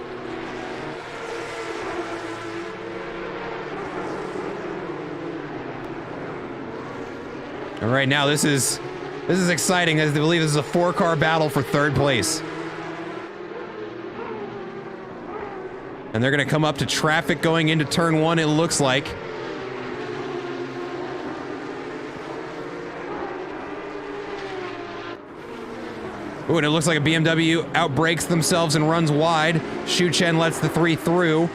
And right now, this is exciting, as I believe this is a 4-car battle for 3rd place. And they're going to come up to traffic going into turn 1, it looks like. Ooh, and it looks like a BMW outbrakes themselves and runs wide. Shu Chen lets the 3 through.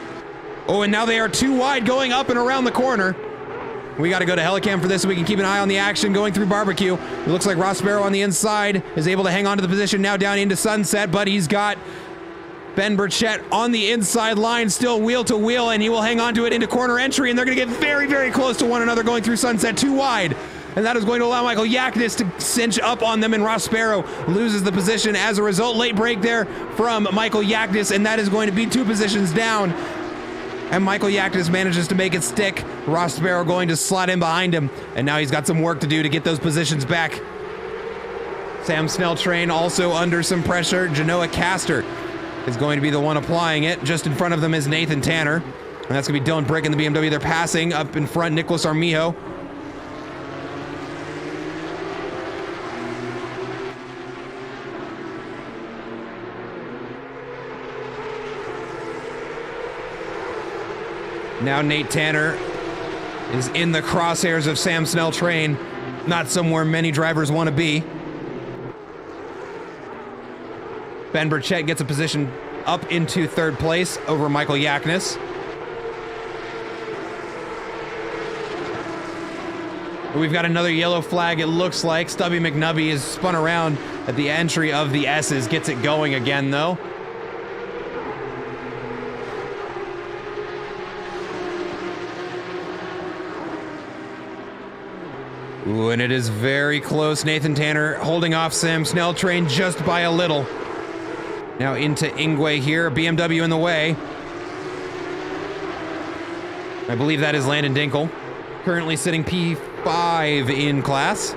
Oh, and now they are 2 wide going up and around the corner. We got to go to Helicam for this so we can keep an eye on the action going through Barbecue. It looks like Ross Sparrow on the inside is able to hang on to the position now down into Sunset, but he's got Ben Burchett on the inside line, still wheel to wheel, and he will hang on to it into corner entry, and they're going to get very, very close to one another going through Sunset, 2 wide. And that is going to allow Michael Yaknis to cinch up on them, and Ross Sparrow loses the position as a result. Late break there from Michael Yaknis, and that is going to be 2 positions down. And Michael Yaknis manages to make it stick. Ross Sparrow going to slot in behind him. And now he's got some work to do to get those positions back. Sam Snell Train also under some pressure. Genoa Caster is going to be the one applying it. Just in front of them is Nathan Tanner. And that's going to be Dylan Brick in the BMW. They're passing up in front, Nicholas Armijo. Now Nate Tanner is in the crosshairs of Sam Snell Train, not somewhere many drivers want to be. Ben Burchett gets a position up into 3rd place over Michael Yaknis. We've got another yellow flag, it looks like. Stubby McNubby is spun around at the entry of the S's, gets it going again though. Ooh, and it is very close. Nathan Tanner holding off Sam Snell Train just by a little. Now into Ingwe here, BMW in the way. I believe that is Landon Dinkle, currently sitting P5 in class.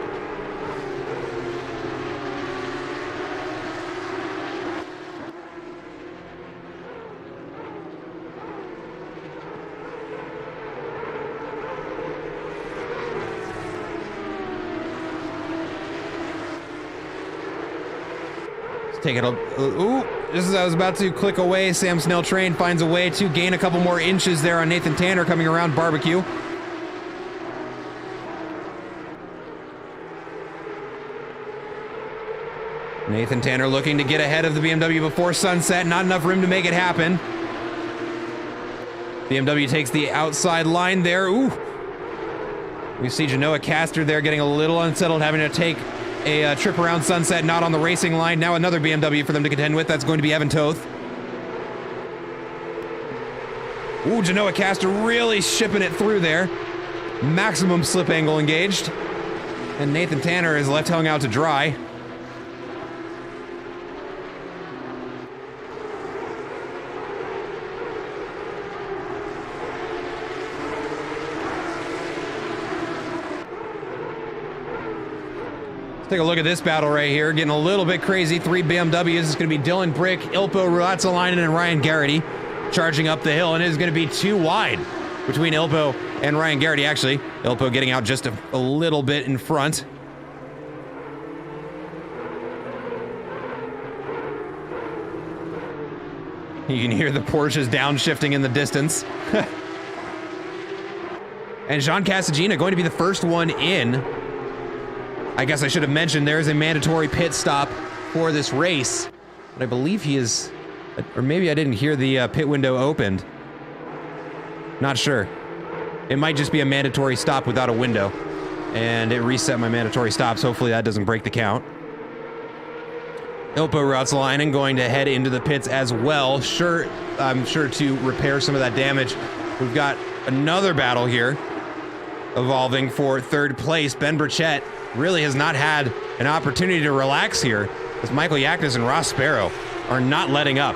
Take it. Ooh, just as I was about to click away, Sam Snell Train finds a way to gain a couple more inches there on Nathan Tanner coming around Barbecue. Nathan Tanner looking to get ahead of the BMW before sunset. Not enough room to make it happen. BMW takes the outside line there. Ooh. We see Genoa Caster there getting a little unsettled, having to take a trip around Sunset, not on the racing line. Now another BMW for them to contend with. That's going to be Evan Toth. Ooh, Genoa Caster really shipping it through there. Maximum slip angle engaged. And Nathan Tanner is left hung out to dry. Take a look at this battle right here, getting a little bit crazy. 3 BMWs. It's going to be Dylan Brick, Ilpo Ruotsalainen, and Ryan Garrity charging up the hill, and it is going to be 2 wide between Ilpo and Ryan Garrity. Actually, Ilpo getting out just a little bit in front. You can hear the Porsches downshifting in the distance. And Jean Casagina going to be the first one in. I guess I should have mentioned there is a mandatory pit stop for this race. But I believe he is, or maybe I didn't hear the pit window opened. Not sure. It might just be a mandatory stop without a window. And it reset my mandatory stops. Hopefully that doesn't break the count. Ilpo Ruotsalainen going to head into the pits as well. I'm sure to repair some of that damage. We've got another battle here evolving for third place. Ben Burchett really has not had an opportunity to relax here as Michael Yaknis and Ross Sparrow are not letting up.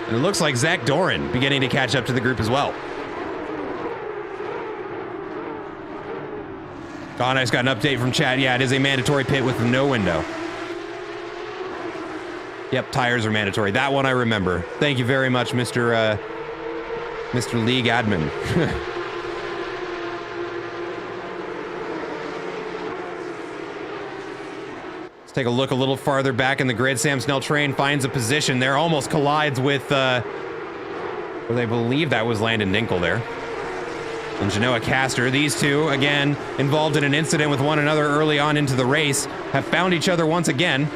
And it looks like Zach Doran beginning to catch up to the group as well. Oh, nice, got an update from chat. Yeah, it is a mandatory pit with no window. Yep, tires are mandatory. That one I remember. Thank you very much, Mr. League Admin. Let's take a look a little farther back in the grid. Sam Snell train finds a position there, almost collides with, well, they believe that was Landon Dinkel there. And Genoa Castor, these two, again, involved in an incident with one another early on into the race, have found each other once again.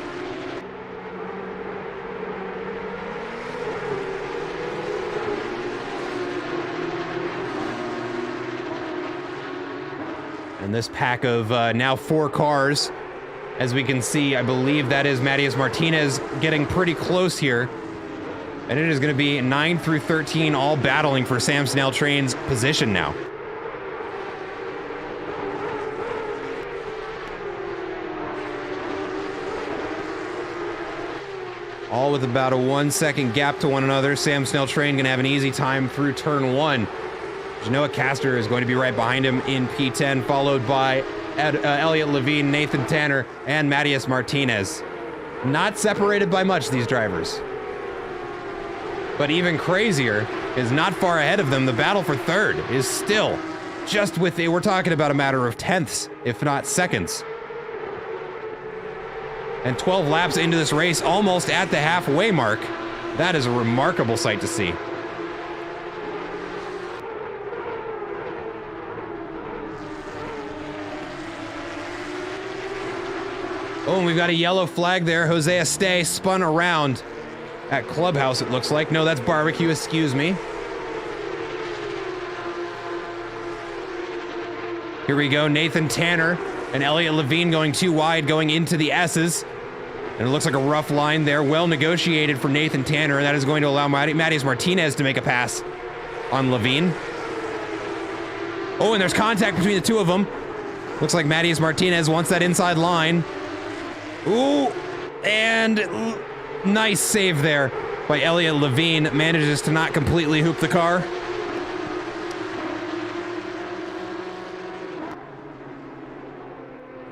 And this pack of now 4 cars, as we can see, I believe that is Matias Martinez getting pretty close here. And it is going to be 9 through 13 all battling for Sam Snell Train's position now. All with about a 1-second gap to one another. Sam Snell Train going to have an easy time through turn 1. Genoa Castor is going to be right behind him in P10, followed by Elliot Levine, Nathan Tanner, and Matias Martinez. Not separated by much, these drivers. But even crazier is not far ahead of them. The battle for third is still just we're talking about a matter of tenths, if not seconds. And 12 laps into this race, almost at the halfway mark. That is a remarkable sight to see. Oh, and we've got a yellow flag there. Hosea Stay spun around at Clubhouse, it looks like. No, that's barbecue, excuse me. Here we go, Nathan Tanner and Elliot Levine going too wide, going into the S's. And it looks like a rough line there. Well negotiated for Nathan Tanner, and that is going to allow Matias Martinez to make a pass on Levine. Oh, and there's contact between the two of them. Looks like Matias Martinez wants that inside line. Ooh, and nice save there by Elliot Levine. Manages to not completely hoop the car.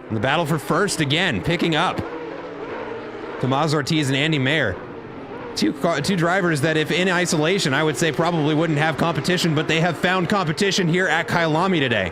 And the battle for first again, picking up. Tomas Ortiz and Andy Mayer. Two drivers that if in isolation, I would say probably wouldn't have competition, but they have found competition here at Kyalami today.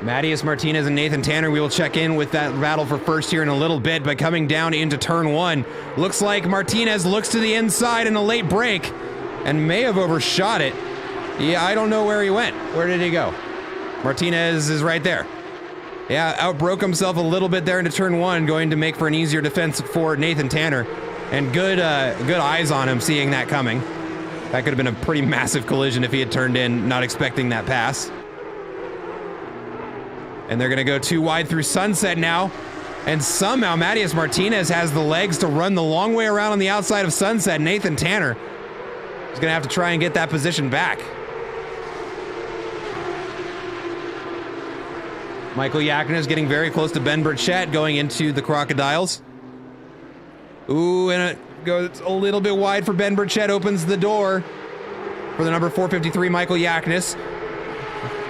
Matias Martinez and Nathan Tanner, we will check in with that battle for first here in a little bit, but coming down into turn 1, looks like Martinez looks to the inside in a late break and may have overshot it. Yeah, I don't know where he went. Where did he go? Martinez is right there. Yeah, outbroke himself a little bit there into turn 1, going to make for an easier defense for Nathan Tanner. And good eyes on him seeing that coming. That could have been a pretty massive collision if he had turned in, not expecting that pass. And they're going to go too wide through Sunset now. And somehow Matias Martinez has the legs to run the long way around on the outside of Sunset. Nathan Tanner is going to have to try and get that position back. Michael Yakner getting very close to Ben Burchett going into the Crocodiles. Ooh, and it goes a little bit wide for Ben Burchett. Opens the door for the number 453, Michael Yaknis.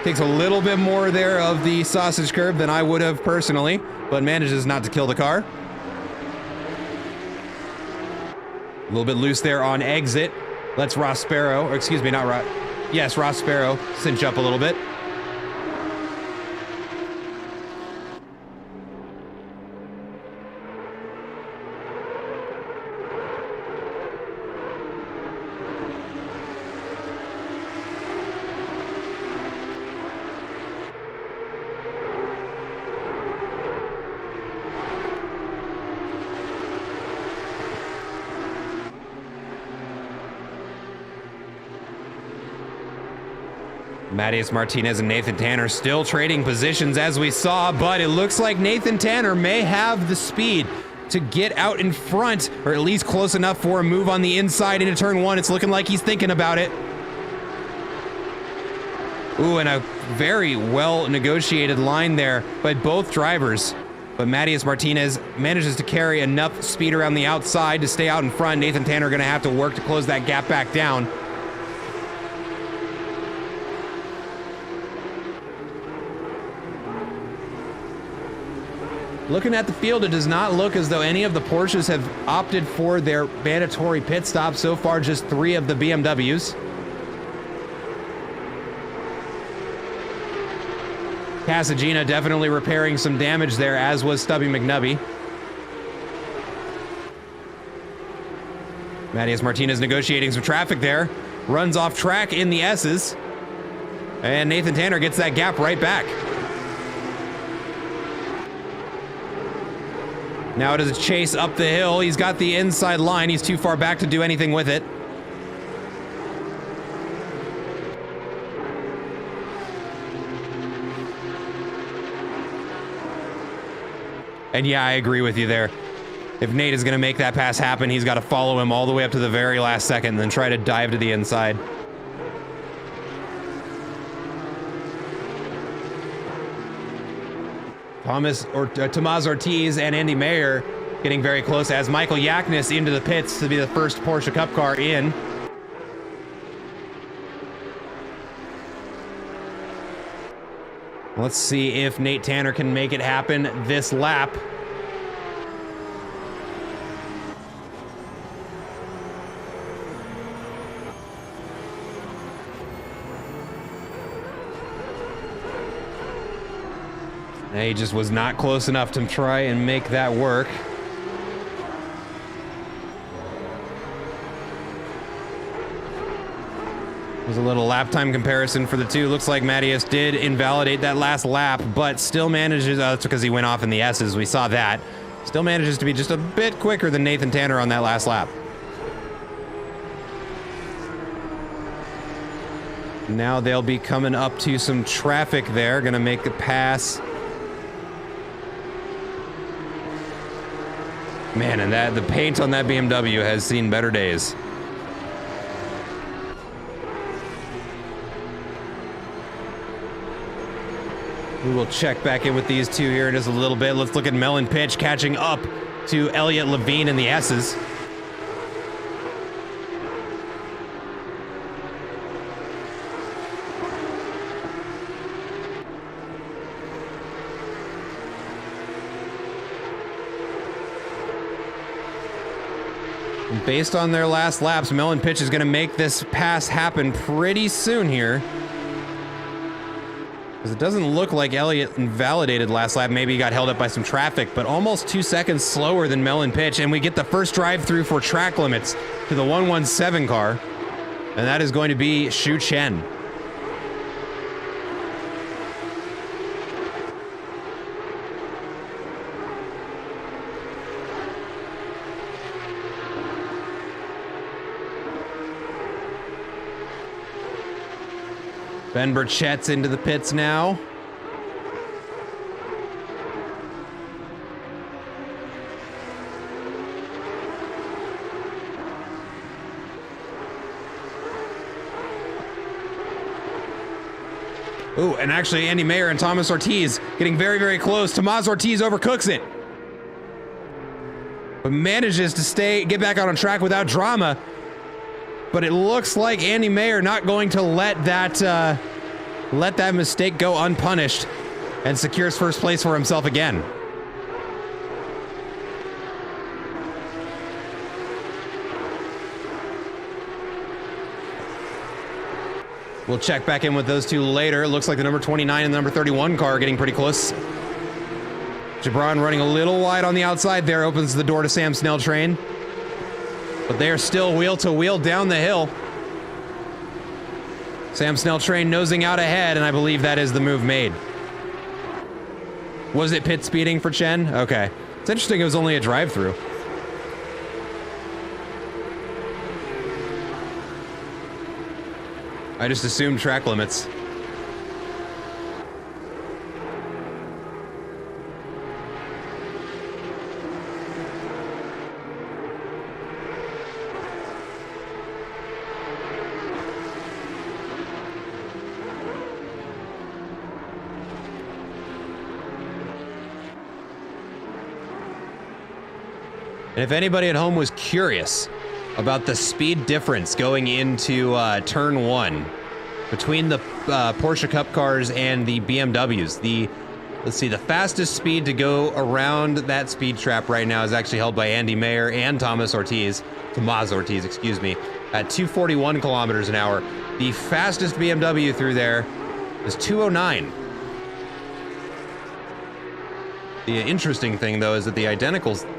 Takes a little bit more there of the sausage curve than I would have personally, but manages not to kill the car. A little bit loose there on exit. Let's Ross Sparrow, or excuse me, not Ross. Yes, Ross Sparrow cinch up a little bit. Matheus Martinez and Nathan Tanner still trading positions as we saw, but it looks like Nathan Tanner may have the speed to get out in front, or at least close enough for a move on the inside into turn one. It's looking like he's thinking about it. Ooh, and a very well negotiated line there by both drivers. But Matheus Martinez manages to carry enough speed around the outside to stay out in front. Nathan Tanner gonna have to work to close that gap back down. Looking at the field, it does not look as though any of the Porsches have opted for their mandatory pit stop. So far, just 3 of the BMWs. Casagina definitely repairing some damage there, as was Stubby McNubby. Matheus Martinez negotiating some traffic there. Runs off track in the S's. And Nathan Tanner gets that gap right back. Now it is a chase up the hill. He's got the inside line. He's too far back to do anything with it. And yeah, I agree with you there. If Nate is going to make that pass happen, he's got to follow him all the way up to the very last second and then try to dive to the inside. Tomás Ortiz and Andy Mayer getting very close as Michael Yaknis into the pits to be the first Porsche Cup car in. Let's see if Nate Tanner can make it happen this lap. He just was not close enough to try and make that work. There's a little lap time comparison for the two. Looks like Matheus did invalidate that last lap, but still manages, that's because he went off in the S's, we saw that. Still manages to be just a bit quicker than Nathan Tanner on that last lap. Now they'll be coming up to some traffic there, gonna make the pass. Man, and the paint on that BMW has seen better days. We will check back in with these two here in just a little bit. Let's look at Melon Pitch catching up to Elliott Levine in the S's. Based on their last laps, Melon Pitch is going to make this pass happen pretty soon here. Because it doesn't look like Elliott invalidated last lap. Maybe he got held up by some traffic, but almost 2 seconds slower than Melon Pitch. And we get the first drive-through for track limits to the 117 car. And that is going to be Xu Chen. Ben Burchett's into the pits now. Ooh, and actually Andy Mayer and Tomás Ortiz getting very, very close. Tomás Ortiz overcooks it, but manages to get back out on track without drama. But it looks like Andy Mayer not going to let that mistake go unpunished and secures first place for himself again. We'll check back in with those two later. It looks like the number 29 and the number 31 car are getting pretty close. Gibran running a little wide on the outside there, opens the door to Sam Snell Train. But they are still wheel to wheel down the hill. Sam Snell Train nosing out ahead, and I believe that is the move made. Was it pit speeding for Chen? Okay. It's interesting it was only a drive-through. I just assumed track limits. And if anybody at home was curious about the speed difference going into turn 1 between the Porsche Cup cars and the BMWs, let's see, the fastest speed to go around that speed trap right now is actually held by Andy Mayer and Tomas Ortiz, excuse me, at 241 kilometers an hour. The fastest BMW through there is 209. The interesting thing, though, is that the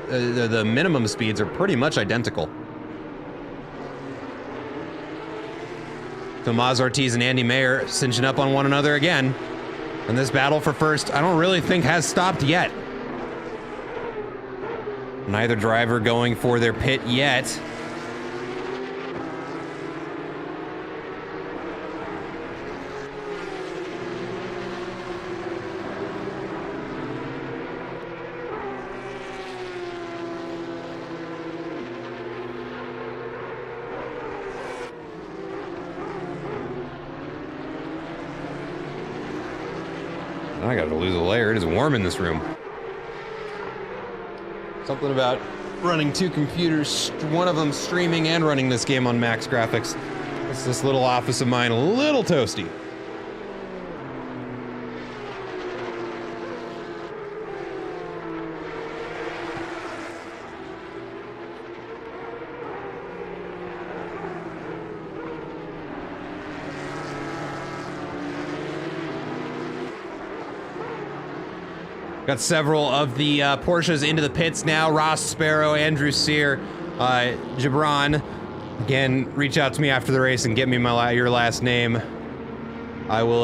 the minimum speeds are pretty much identical. Tomas Ortiz and Andy Mayer cinching up on one another again. And this battle for first, I don't really think has stopped yet. Neither driver going for their pit yet. I gotta lose a layer. It is warm in this room. Something about running two computers, one of them streaming and running this game on max graphics. It's this little office of mine, a little toasty. Got several of the Porsches into the pits now. Ross Sparrow, Andrew Sear, Gibran. Again, reach out to me after the race and get me your last name. I will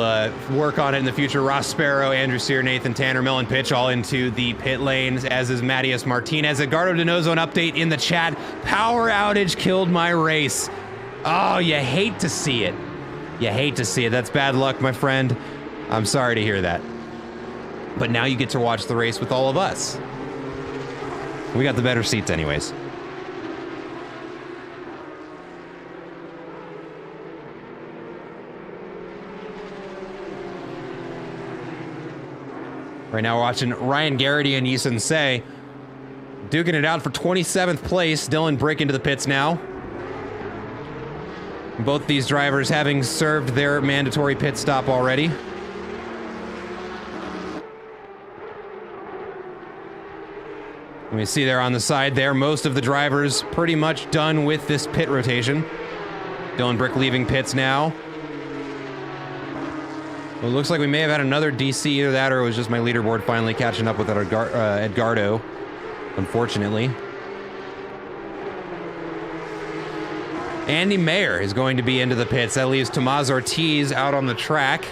work on it in the future. Ross Sparrow, Andrew Sear, Nathan Tanner, Millen Pitch all into the pit lanes, as is Matias Martinez. Edgardo Donoso, an update in the chat. Power outage killed my race. Oh, you hate to see it. You hate to see it. That's bad luck, my friend. I'm sorry to hear that. But now you get to watch the race with all of us. We got the better seats anyways. Right now we're watching Ryan Garrity and Yisun Se duking it out for 27th place. Dylan Brick into the pits now. Both these drivers having served their mandatory pit stop already. We see there on the side there, most of the drivers pretty much done with this pit rotation. Dylan Brick leaving pits now. Well, it looks like we may have had another DC, either that or it was just my leaderboard finally catching up with that Edgardo, unfortunately. Andy Mayer is going to be into the pits. That leaves Tomas Ortiz out on the track.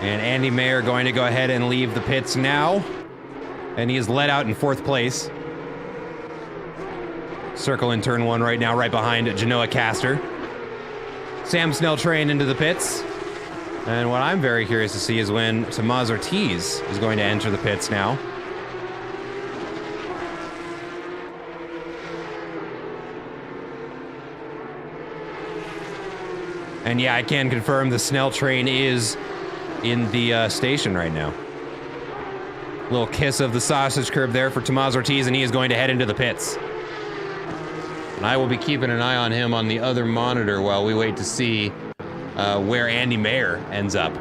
And Andy Mayer going to go ahead and leave the pits now. And he is led out in 4th place. Circle in turn 1 right now, right behind Genoa Caster. Sam Snell Train into the pits. And what I'm very curious to see is when Tomas Ortiz is going to enter the pits now. And yeah, I can confirm the Snell Train is in the station right now. Little kiss of the sausage curb there for Tomás Ortiz, and he is going to head into the pits. And I will be keeping an eye on him on the other monitor while we wait to see where Andy Mayer ends up.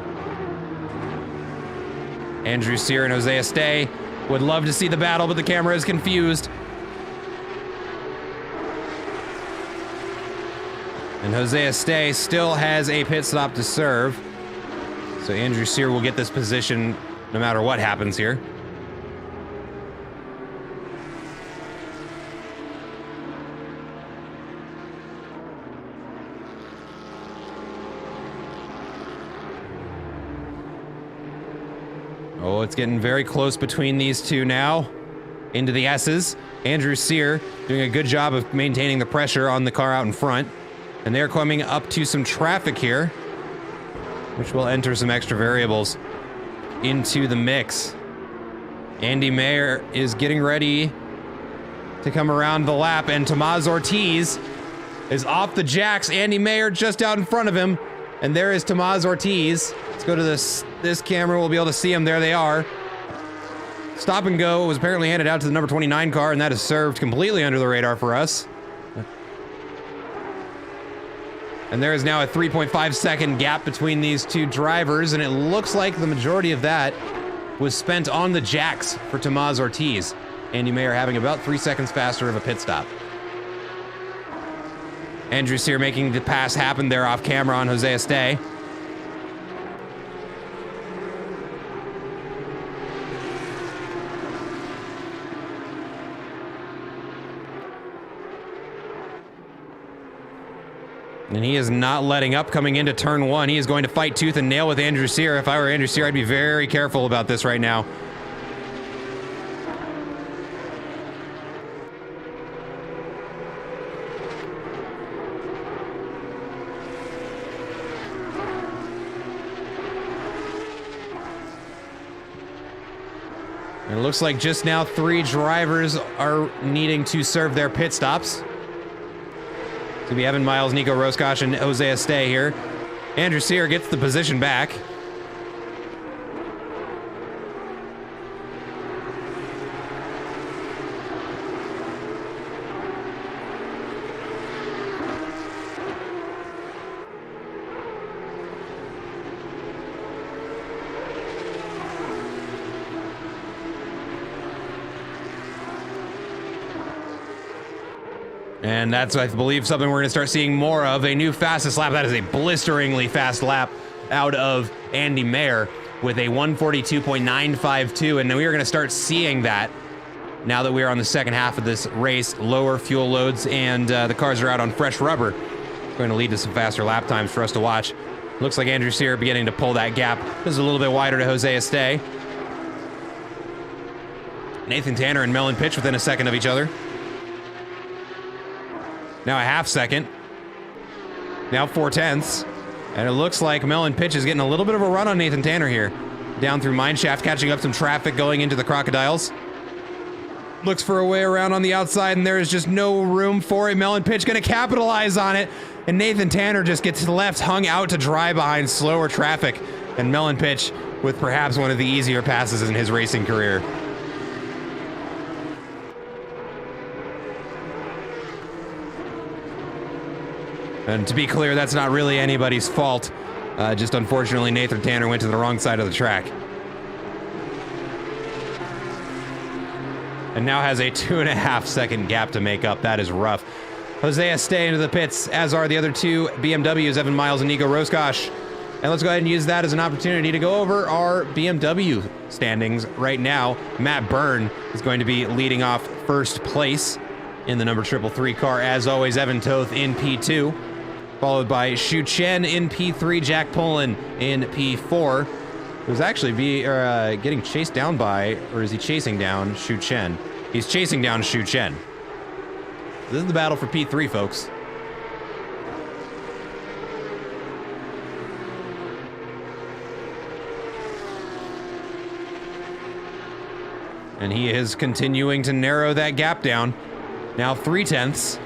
Andrew Sear and Jose Este would love to see the battle, but the camera is confused. And Jose Este still has a pit stop to serve. So Andrew Sear will get this position no matter what happens here. Oh, it's getting very close between these two now. Into the S's. Andrew Sear doing a good job of maintaining the pressure on the car out in front. And they're coming up to some traffic here, which will enter some extra variables into the mix. Andy Mayer is getting ready to come around the lap, and Tomás Ortiz is off the jacks. Andy Mayer just out in front of him, and there is Tomás Ortiz. Let's go to this camera. We'll be able to see him. There they are. Stop and go was apparently handed out to the number 29 car, and that is served completely under the radar for us. And there is now a 3.5 second gap between these two drivers, and it looks like the majority of that was spent on the jacks for Tomás Ortiz. Andy Mayer having about 3 seconds faster of a pit stop. Andrew Sear making the pass happen there off camera on Jose Este. And he is not letting up coming into turn one. He is going to fight tooth and nail with Andrew Sear. If I were Andrew Sear, I'd be very careful about this right now. And it looks like just now 3 drivers are needing to serve their pit stops. It's gonna be Evan Miles, Nico Roscosh, and Jose Este here. Andrew Sear gets the position back. And that's, I believe, something we're going to start seeing more of. A new fastest lap. That is a blisteringly fast lap out of Andy Mayer with a 142.952. And we are going to start seeing that now that we are on the second half of this race. Lower fuel loads and the cars are out on fresh rubber. Going to lead to some faster lap times for us to watch. Looks like Andrew Sear beginning to pull that gap. This is a little bit wider to Jose Este. Nathan Tanner and Mellon Pitch within a second of each other. Now a half second. Now 4/10. And it looks like Mellon Pitch is getting a little bit of a run on Nathan Tanner here. Down through Mineshaft, catching up some traffic going into the Crocodiles. Looks for a way around on the outside, and there is just no room for it. Mellon Pitch going to capitalize on it. And Nathan Tanner just gets left hung out to dry behind slower traffic. And Mellon Pitch with perhaps one of the easier passes in his racing career. And to be clear, that's not really anybody's fault. Just unfortunately, Nathan Tanner went to the wrong side of the track. And now has a 2.5 second gap to make up. That is rough. Jose Este into the pits, as are the other 2 BMWs, Evan Miles and Nico Roscosh. And let's go ahead and use that as an opportunity to go over our BMW standings right now. Matt Byrne is going to be leading off first place in the number 333 car. As always, Evan Toth in P2. Followed by Shu Chen in P3, Jack Pullen in P4. Who's actually getting chased down by, or is he chasing down Shu Chen? He's chasing down Shu Chen. This is the battle for P3, folks. And he is continuing to narrow that gap down. Now 0.3.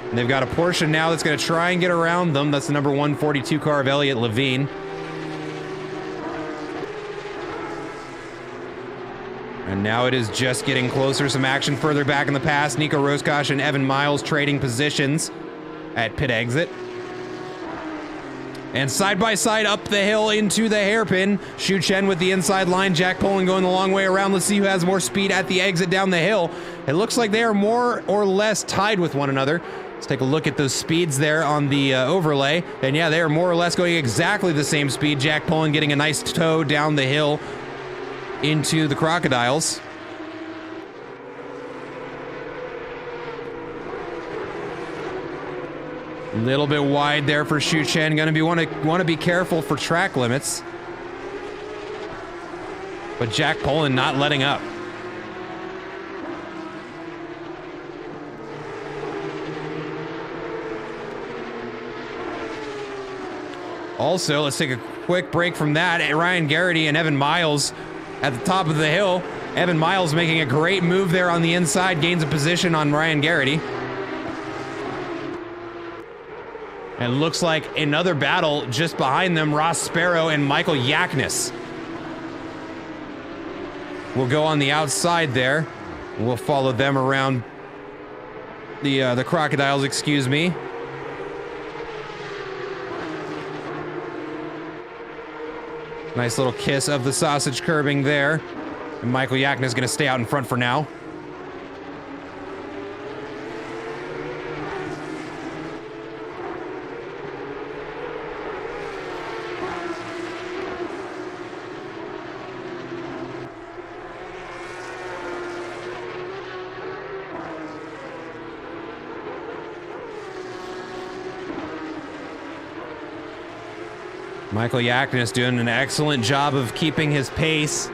And they've got a Porsche now that's going to try and get around them. That's the number 142 car of Elliott Levine. And now it is just getting closer. Some action further back in the pass. Nico Roscosh and Evan Miles trading positions at pit exit. And side by side up the hill into the hairpin. Shu Chen with the inside line. Jack Poland going the long way around. Let's see who has more speed at the exit down the hill. It looks like they are more or less tied with one another. Let's take a look at those speeds there on the overlay. And yeah, they are more or less going exactly the same speed. Jack Poland getting a nice tow down the hill into the Crocodiles. A little bit wide there for Shu Chen. Gonna be want to be careful for track limits. But Jack Poland not letting up. Also, let's take a quick break from that. Ryan Garrity and Evan Miles at the top of the hill. Evan Miles making a great move there on the inside, gains a position on Ryan Garrity. And looks like another battle just behind them. Ross Sparrow and Michael Yaknis will go on the outside there. We'll follow them around the Crocodiles, excuse me. Nice little kiss of the sausage curbing there. And Michael Yaknis is going to stay out in front for now. Michael Yaknis doing an excellent job of keeping his pace.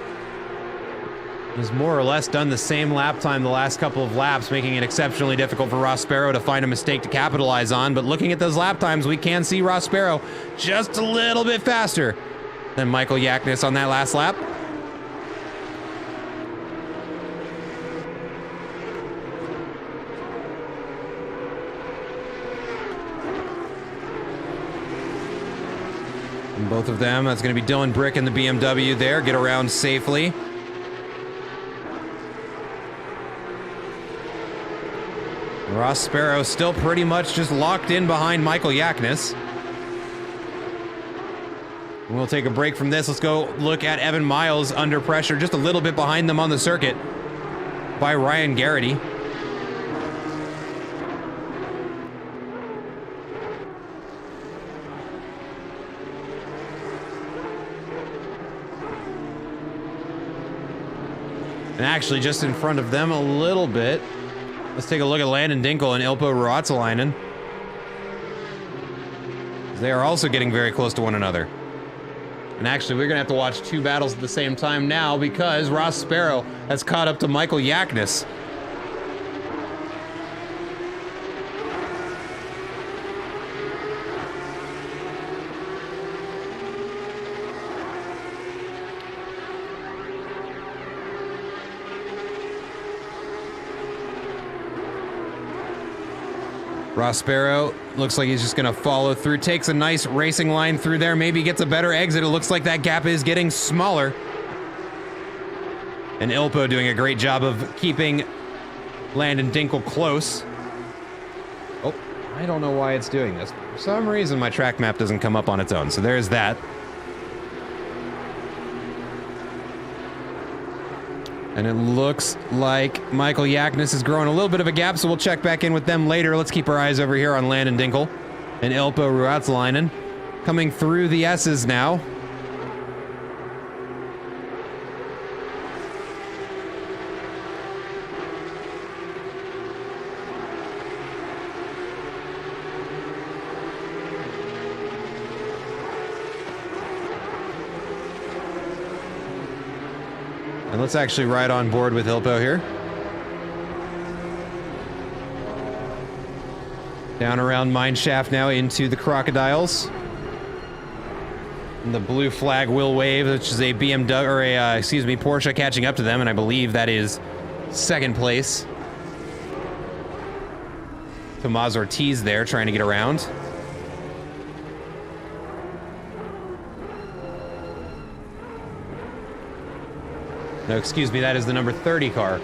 He's more or less done the same lap time the last couple of laps, making it exceptionally difficult for Ross Sparrow to find a mistake to capitalize on. But looking at those lap times, we can see Ross Sparrow just a little bit faster than Michael Yaknis on that last lap. And both of them, that's going to be Dylan Brick in the BMW there, get around safely. Ross Sparrow still pretty much just locked in behind Michael Yaknis. We'll take a break from this. Let's go look at Evan Miles under pressure, just a little bit behind them on the circuit by Ryan Garrity. And actually just in front of them a little bit. Let's take a look at Landon Dinkel and Ilpo Ruotsalainen. They are also getting very close to one another. And actually, we're going to have to watch two battles at the same time now because Ross Sparrow has caught up to Michael Yaknis. Ross Sparrow looks like he's just going to follow through, takes a nice racing line through there, maybe gets a better exit. It looks like that gap is getting smaller. And Ilpo doing a great job of keeping Landon Dinkel close. Oh, I don't know why it's doing this. For some reason, my track map doesn't come up on its own, so there's that. And it looks like Michael Yaknis is growing a little bit of a gap, so we'll check back in with them later. Let's keep our eyes over here on Landon Dinkel and Ilpo Ruotsalainen coming through the S's now. And let's actually ride on board with Ilpo here. Down around Mine Shaft now into the Crocodiles. And the blue flag will wave, which is a BMW, or a, Porsche catching up to them, and I believe that is second place. Tomas Ortiz there trying to get around. No, excuse me, that is the number 30 car.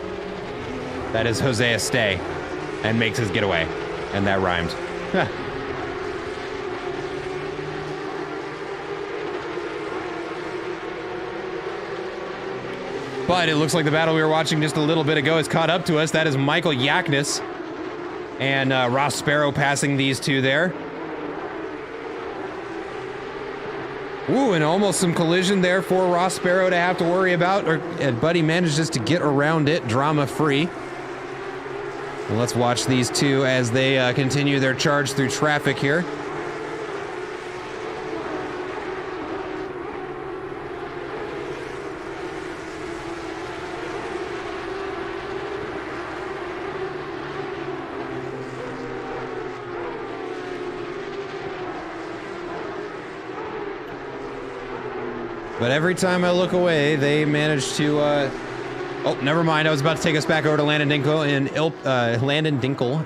That is Jose Estee, and makes his getaway. And that rhymed. But it looks like the battle we were watching just a little bit ago has caught up to us. That is Michael Yaknis and Ross Sparrow passing these two there. Ooh, and almost some collision there for Ross Sparrow to have to worry about, but he manages to get around it drama-free. And let's watch these two as they continue their charge through traffic here. But every time I look away, they manage to, oh, never mind. I was about to take us back over to Landon Dinkel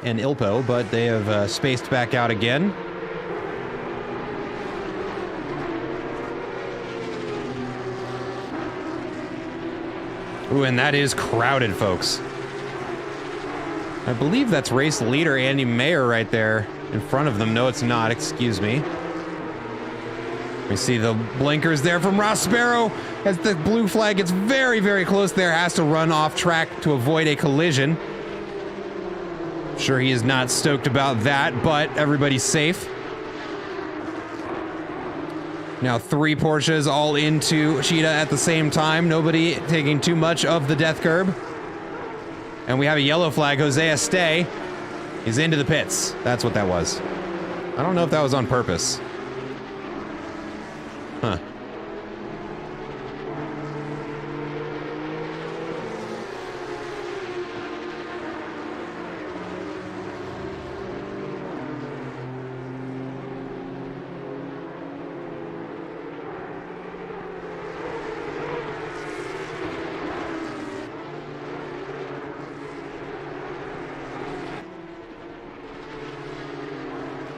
and Ilpo, but they have spaced back out again. Ooh, and that is crowded, folks. I believe that's race leader Andy Mayer right there in front of them. No, it's not. Excuse me. We see the blinkers there from Ross Sparrow as the blue flag gets very, very close there. Has to run off track to avoid a collision. I'm sure he is not stoked about that, but everybody's safe. Now 3 Porsches all into Cheetah at the same time. Nobody taking too much of the death curb. And we have a yellow flag. Jose Estee is into the pits. That's what that was. I don't know if that was on purpose. Huh.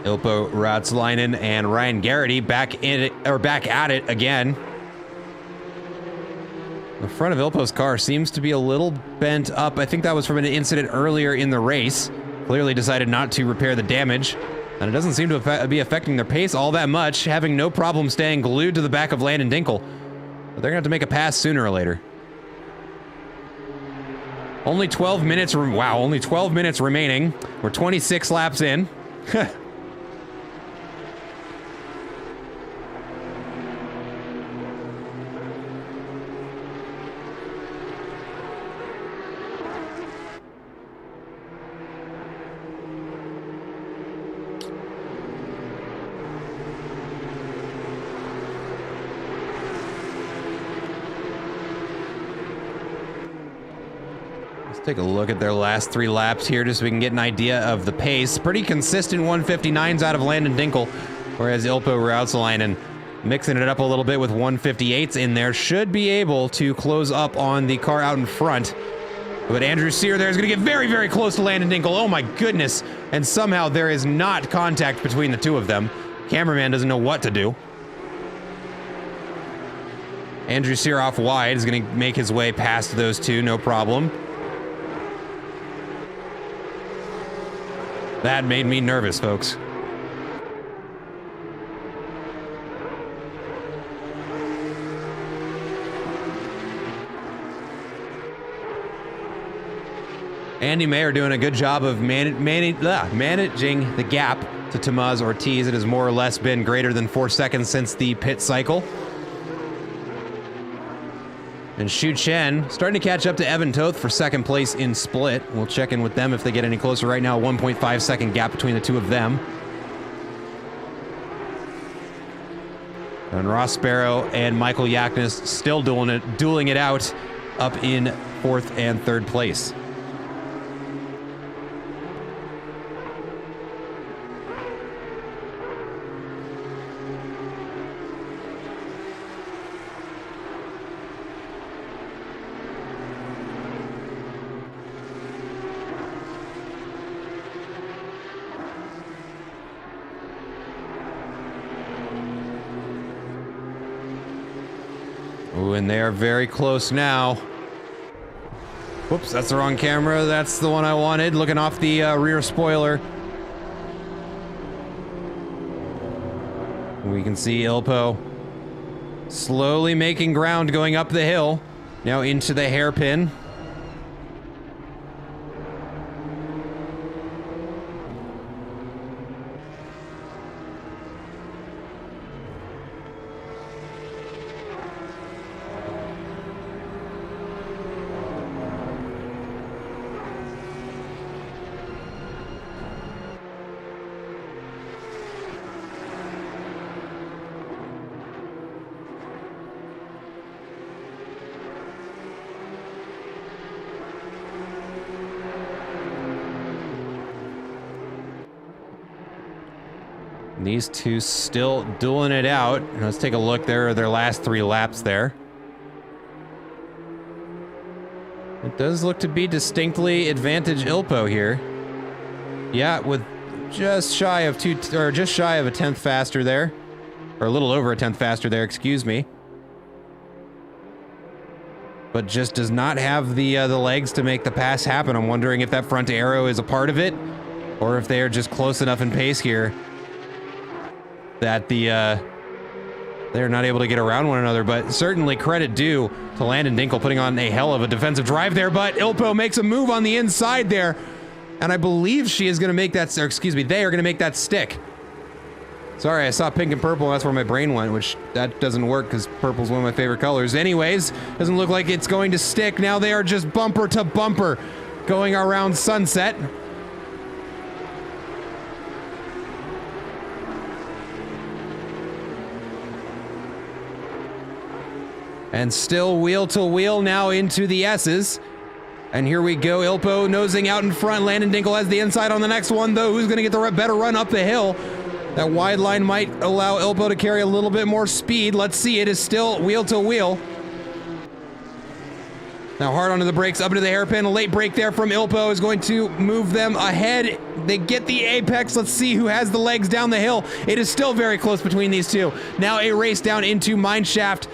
Ilpo Ratsalainen and Ryan Garrity back at it again. The front of Ilpo's car seems to be a little bent up. I think that was from an incident earlier in the race. Clearly decided not to repair the damage. And it doesn't seem to be affecting their pace all that much, having no problem staying glued to the back of Landon Dinkel. But they're gonna have to make a pass sooner or later. Only 12 minutes, wow, only 12 minutes remaining. We're 26 laps in. Take a look at their last 3 laps here just so we can get an idea of the pace. Pretty consistent 159s out of Landon Dinkel, whereas Ilpo Ratsalainen mixing it up a little bit with 158s in there. Should be able to close up on the car out in front. But Andrew Sear there is going to get very, very close to Landon Dinkel. Oh my goodness. And somehow there is not contact between the two of them. Cameraman doesn't know what to do. Andrew Sear off wide is going to make his way past those two, no problem. That made me nervous, folks. Andy Mayer doing a good job of managing the gap to Tomás Ortiz. It has more or less been greater than 4 seconds since the pit cycle. And Xu Chen starting to catch up to Evan Toth for second place in split. We'll check in with them if they get any closer. Right now, 1.5 second gap between the two of them. And Ross Sparrow and Michael Yaknis still dueling it out up in 4th and 3rd place. Ooh, and they are very close now. Whoops, that's the wrong camera. That's the one I wanted. Looking off the rear spoiler. We can see Ilpo slowly making ground going up the hill. Now into the hairpin. These two still dueling it out. Let's take a look. There are their last 3 laps there. It does look to be distinctly advantage Ilpo here. Yeah, with just shy of just shy of a 10th faster there. Or a little over a 10th faster there, excuse me. But just does not have the legs to make the pass happen. I'm wondering if that front aero is a part of it, or if they are just close enough in pace here that they're not able to get around one another. But certainly credit due to Landon Dinkel putting on a hell of a defensive drive there. But Ilpo makes a move on the inside there, and I believe she is going to make that, or excuse me, they are going to make that stick. Sorry, I saw pink and purple, and that's where my brain went, which that doesn't work because purple's one of my favorite colors. Anyways, doesn't look like it's going to stick. Now they are just bumper to bumper going around Sunset. And still wheel to wheel now into the S's. And here we go, Ilpo nosing out in front. Landon Dinkel has the inside on the next one, though. Who's going to get the better run up the hill? That wide line might allow Ilpo to carry a little bit more speed. Let's see, it is still wheel to wheel. Now hard onto the brakes, up into the hairpin. A late break there from Ilpo is going to move them ahead. They get the apex. Let's see who has the legs down the hill. It is still very close between these two. Now a race down into Mineshaft.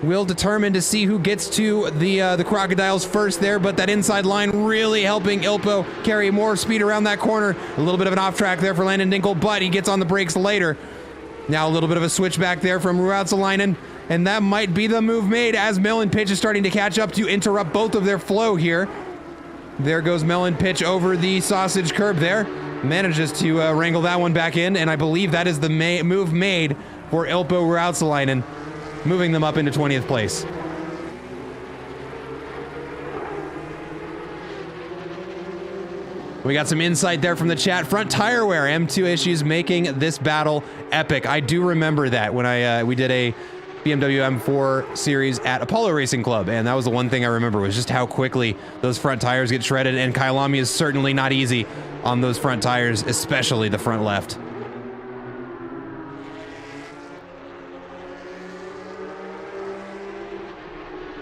We'll determine to see who gets to the crocodiles first there, but that inside line really helping Ilpo carry more speed around that corner. A little bit of an off track there for Landon Dinkel, but he gets on the brakes later. Now a little bit of a switch back there from Ruotsalainen, and that might be the move made as Melon Pitch is starting to catch up to interrupt both of their flow here. There goes Melon Pitch over the sausage curb there. Manages to wrangle that one back in, and I believe that is the move made for Ilpo Ruotsalainen, moving them up into 20th place. We got some insight there from the chat. Front tire wear, M2 issues making this battle epic. I do remember that when we did a BMW M4 series at Apollo Racing Club, and that was the one thing I remember was just how quickly those front tires get shredded, and Kyalami is certainly not easy on those front tires, especially the front left.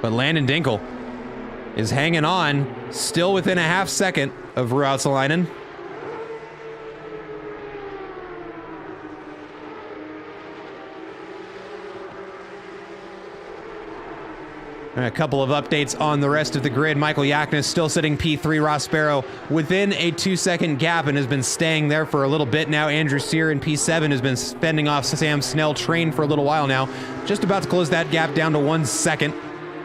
But Landon Dinkel is hanging on, still within a half second of Ruotsalainen. And a couple of updates on the rest of the grid. Michael Yaknis still sitting P3, Ross Sparrow within a 2-second gap and has been staying there for a little bit now. Andrew Sear in P7 has been fending off Sam Snell train for a little while now. Just about to close that gap down to 1 second.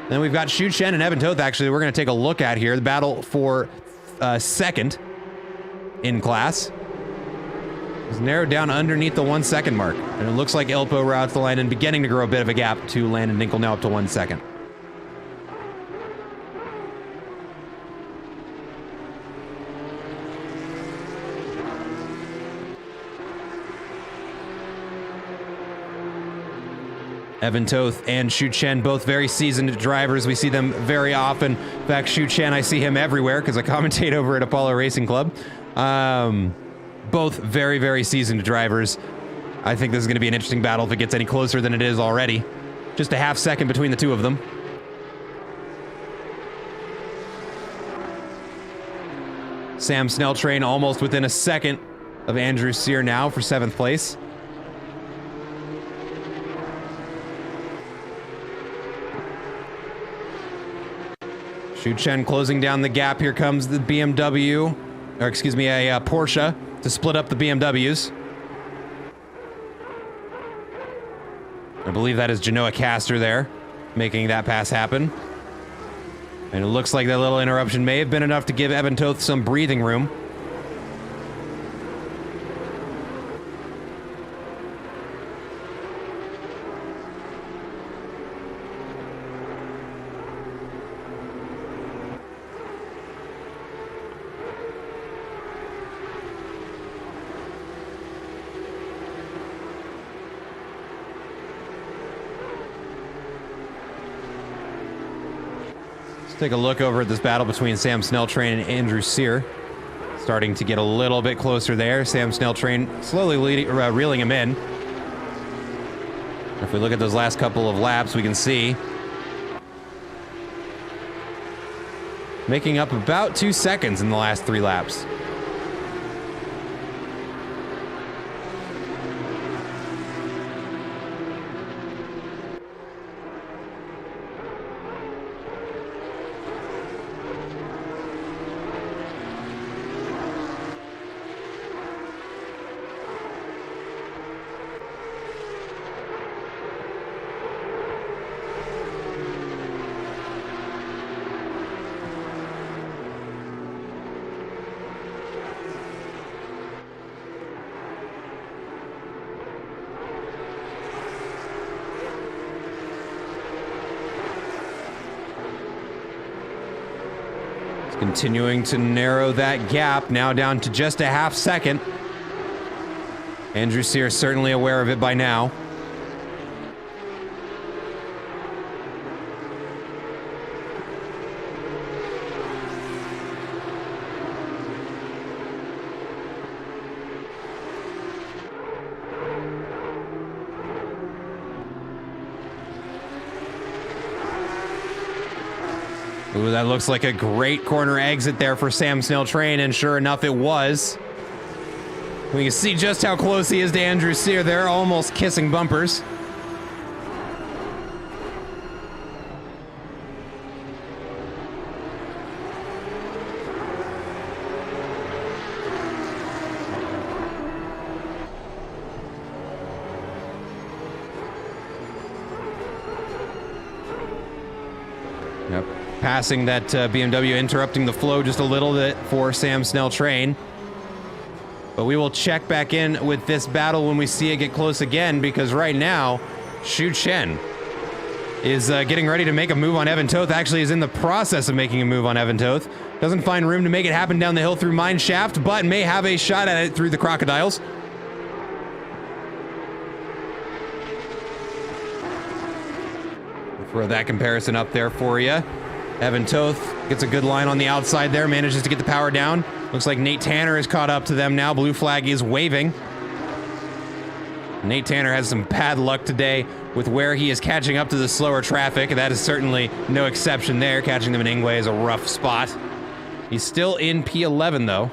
Then we've got Shu Chen and Evan Toth, actually, we're going to take a look at here. The battle for second in class is narrowed down underneath the 1 second mark. And it looks like Ilpo Ruotsalainen beginning to grow a bit of a gap to Landon Dinkel, now up to 1 second. Evan Toth and Shu Chen, both very seasoned drivers. We see them very often. In fact, Shu Chen, I see him everywhere because I commentate over at Apollo Racing Club. Both very, very seasoned drivers. I think this is going to be an interesting battle if it gets any closer than it is already. Just a half second between the two of them. Sam Snell train almost within a second of Andrew Sear now for 7th place. Xu Chen closing down the gap. Here comes the BMW, or excuse me, a Porsche to split up the BMWs. I believe that is Genoa Caster there, making that pass happen. And it looks like that little interruption may have been enough to give Evan Toth some breathing room. Take a look over at this battle between Sam Snelltrain and Andrew Sear. Starting to get a little bit closer there. Sam Snelltrain slowly reeling him in. If we look at those last couple of laps, we can see making up about 2 seconds in the last 3 laps. Continuing to narrow that gap, now down to just a half second. Andrew Sear certainly aware of it by now. Ooh, that looks like a great corner exit there for Sam Snelltrain, and sure enough, it was. We can see just how close he is to Andrew Sear. They're almost kissing bumpers. Yep. Passing that BMW, interrupting the flow just a little bit for Sam Snelltrain. But we will check back in with this battle when we see it get close again, because right now, Xu Chen is getting ready to make a move on Evan Toth. Actually is in the process of making a move on Evan Toth. Doesn't find room to make it happen down the hill through Mine Shaft, but may have a shot at it through the Crocodiles. We'll throw that comparison up there for you. Evan Toth gets a good line on the outside there, manages to get the power down. Looks like Nate Tanner is caught up to them now. Blue flag is waving. Nate Tanner has some bad luck today with where he is catching up to the slower traffic. That is certainly no exception there. Catching them in Ingwe is a rough spot. He's still in P11 though.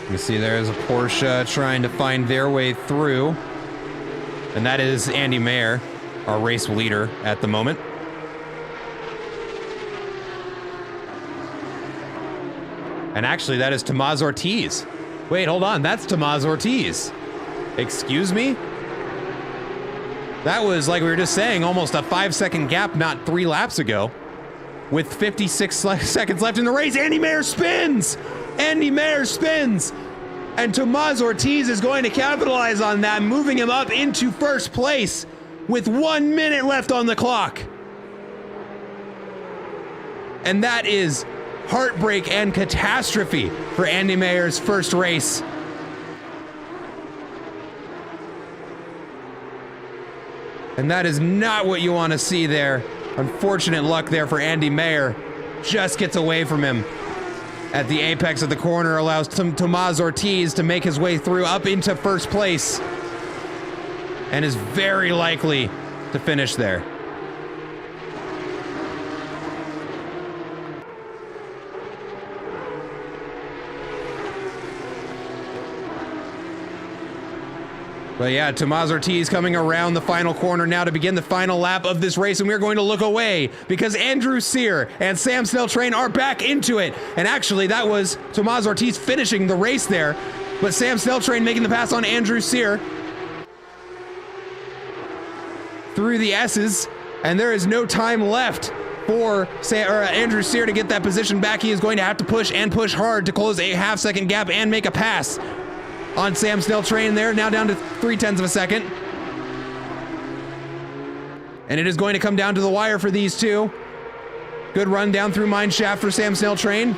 You see there's a Porsche trying to find their way through. And that is Andy Mayer, our race leader at the moment. And actually that is Tomás Ortiz. Wait, hold on, that's Tomás Ortiz. Excuse me? That was, like we were just saying, almost a 5-second gap not 3 laps ago. With 56 seconds left in the race, Andy Mayer spins! Andy Mayer spins! And Tomás Ortiz is going to capitalize on that, moving him up into first place with 1 minute left on the clock. And that is heartbreak and catastrophe for Andy Mayer's first race. And that is not what you want to see there. Unfortunate luck there for Andy Mayer. Just gets away from him. at the apex of the corner allows Tomás Ortiz to make his way through up into first place and is very likely to finish there. But yeah, Tomás Ortiz coming around the final corner now to begin the final lap of this race, and we're going to look away because Andrew Sear and Sam Snelltrain are back into it. And actually, that was Tomás Ortiz finishing the race there, but Sam Snelltrain making the pass on Andrew Sear through the S's, and there is no time left for Andrew Sear to get that position back. He is going to have to push and push hard to close a half-second gap and make a pass on Sam Snelltrain there, now down to 0.3 of a second. And it is going to come down to the wire for these two. Good run down through mine shaft for Sam Snelltrain.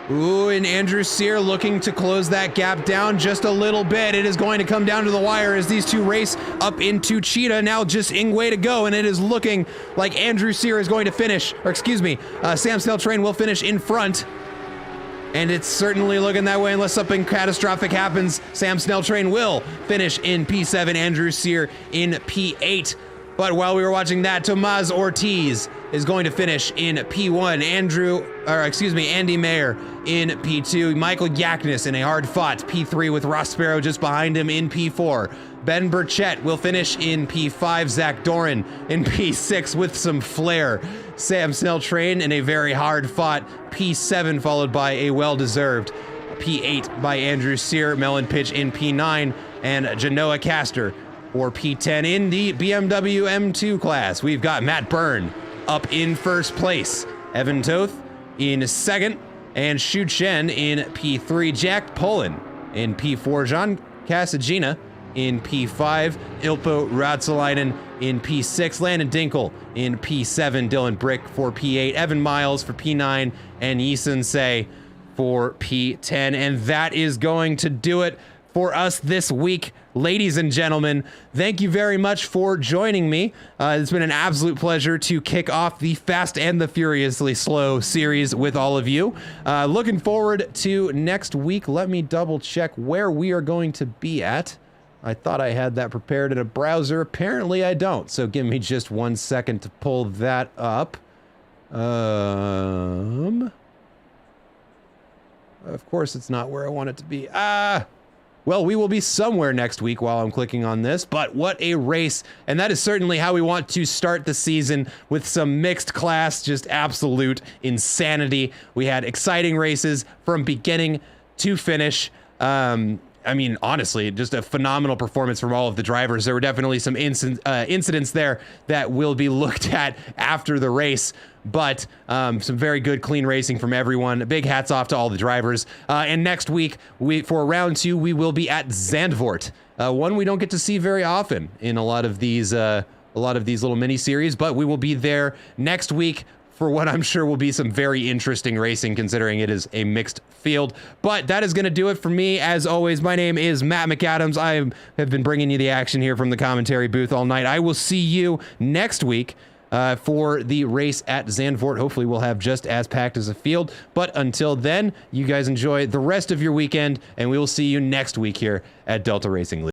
Ooh, and Andrew Sear looking to close that gap down just a little bit. It is going to come down to the wire as these two race up into Cheetah. Now just way to go, and it is looking like Andrew Sear is going to finish, or excuse me, Sam Snelltrain will finish in front. And it's certainly looking that way unless something catastrophic happens. Sam Snelltrain will finish in P7, Andrew Sear in P8. But while we were watching that, Tomás Ortiz is going to finish in P1. Andy Mayer in P2. Michael Yaknis in a hard-fought P3 with Ross Sparrow just behind him in P4. Ben Burchett will finish in P5. Zach Doran in P6 with some flair. Sam Snelltrain in a very hard-fought P7, followed by a well-deserved P8 by Andrew Sear. Melon Pitch in P9, and Genoa Caster or P10 in the BMW M2 class. We've got Matt Byrne up in first place, Evan Toth in second, and Shu Chen in P3, Jack Pullen in P4, John Casagina in P5, Ilpo Ratsalainen in P6, Landon Dinkel in P7, Dylan Brick for P8, Evan Miles for P9, and Yisun Say for P10. And that is going to do it for us this week. Ladies and gentlemen, thank you very much for joining me. It's been an absolute pleasure to kick off the Fast and the Furiously Slow series with all of you. Looking forward to next week. Let me double check where we are going to be at. I thought I had that prepared in a browser. Apparently I don't. So give me just 1 second to pull that up. Of course it's not where I want it to be. Well, we will be somewhere next week while I'm clicking on this, but what a race. And that is certainly how we want to start the season, with some mixed class, just absolute insanity. We had exciting races from beginning to finish. I mean, honestly, just a phenomenal performance from all of the drivers. There were definitely some incidents there that will be looked at after the race, but some very good, clean racing from everyone. Big hats off to all the drivers. And next week, for round 2, we will be at Zandvoort, one we don't get to see very often in a lot of these little mini series, but we will be there next week for what I'm sure will be some very interesting racing, considering it is a mixed field. But that is going to do it for me. As always, my name is Matt McAdams. I have been bringing you the action here from the commentary booth all night. I will see you next week for the race at Zandvoort. Hopefully we'll have just as packed as a field. But until then, you guys enjoy the rest of your weekend, and we will see you next week here at Delta Racing League.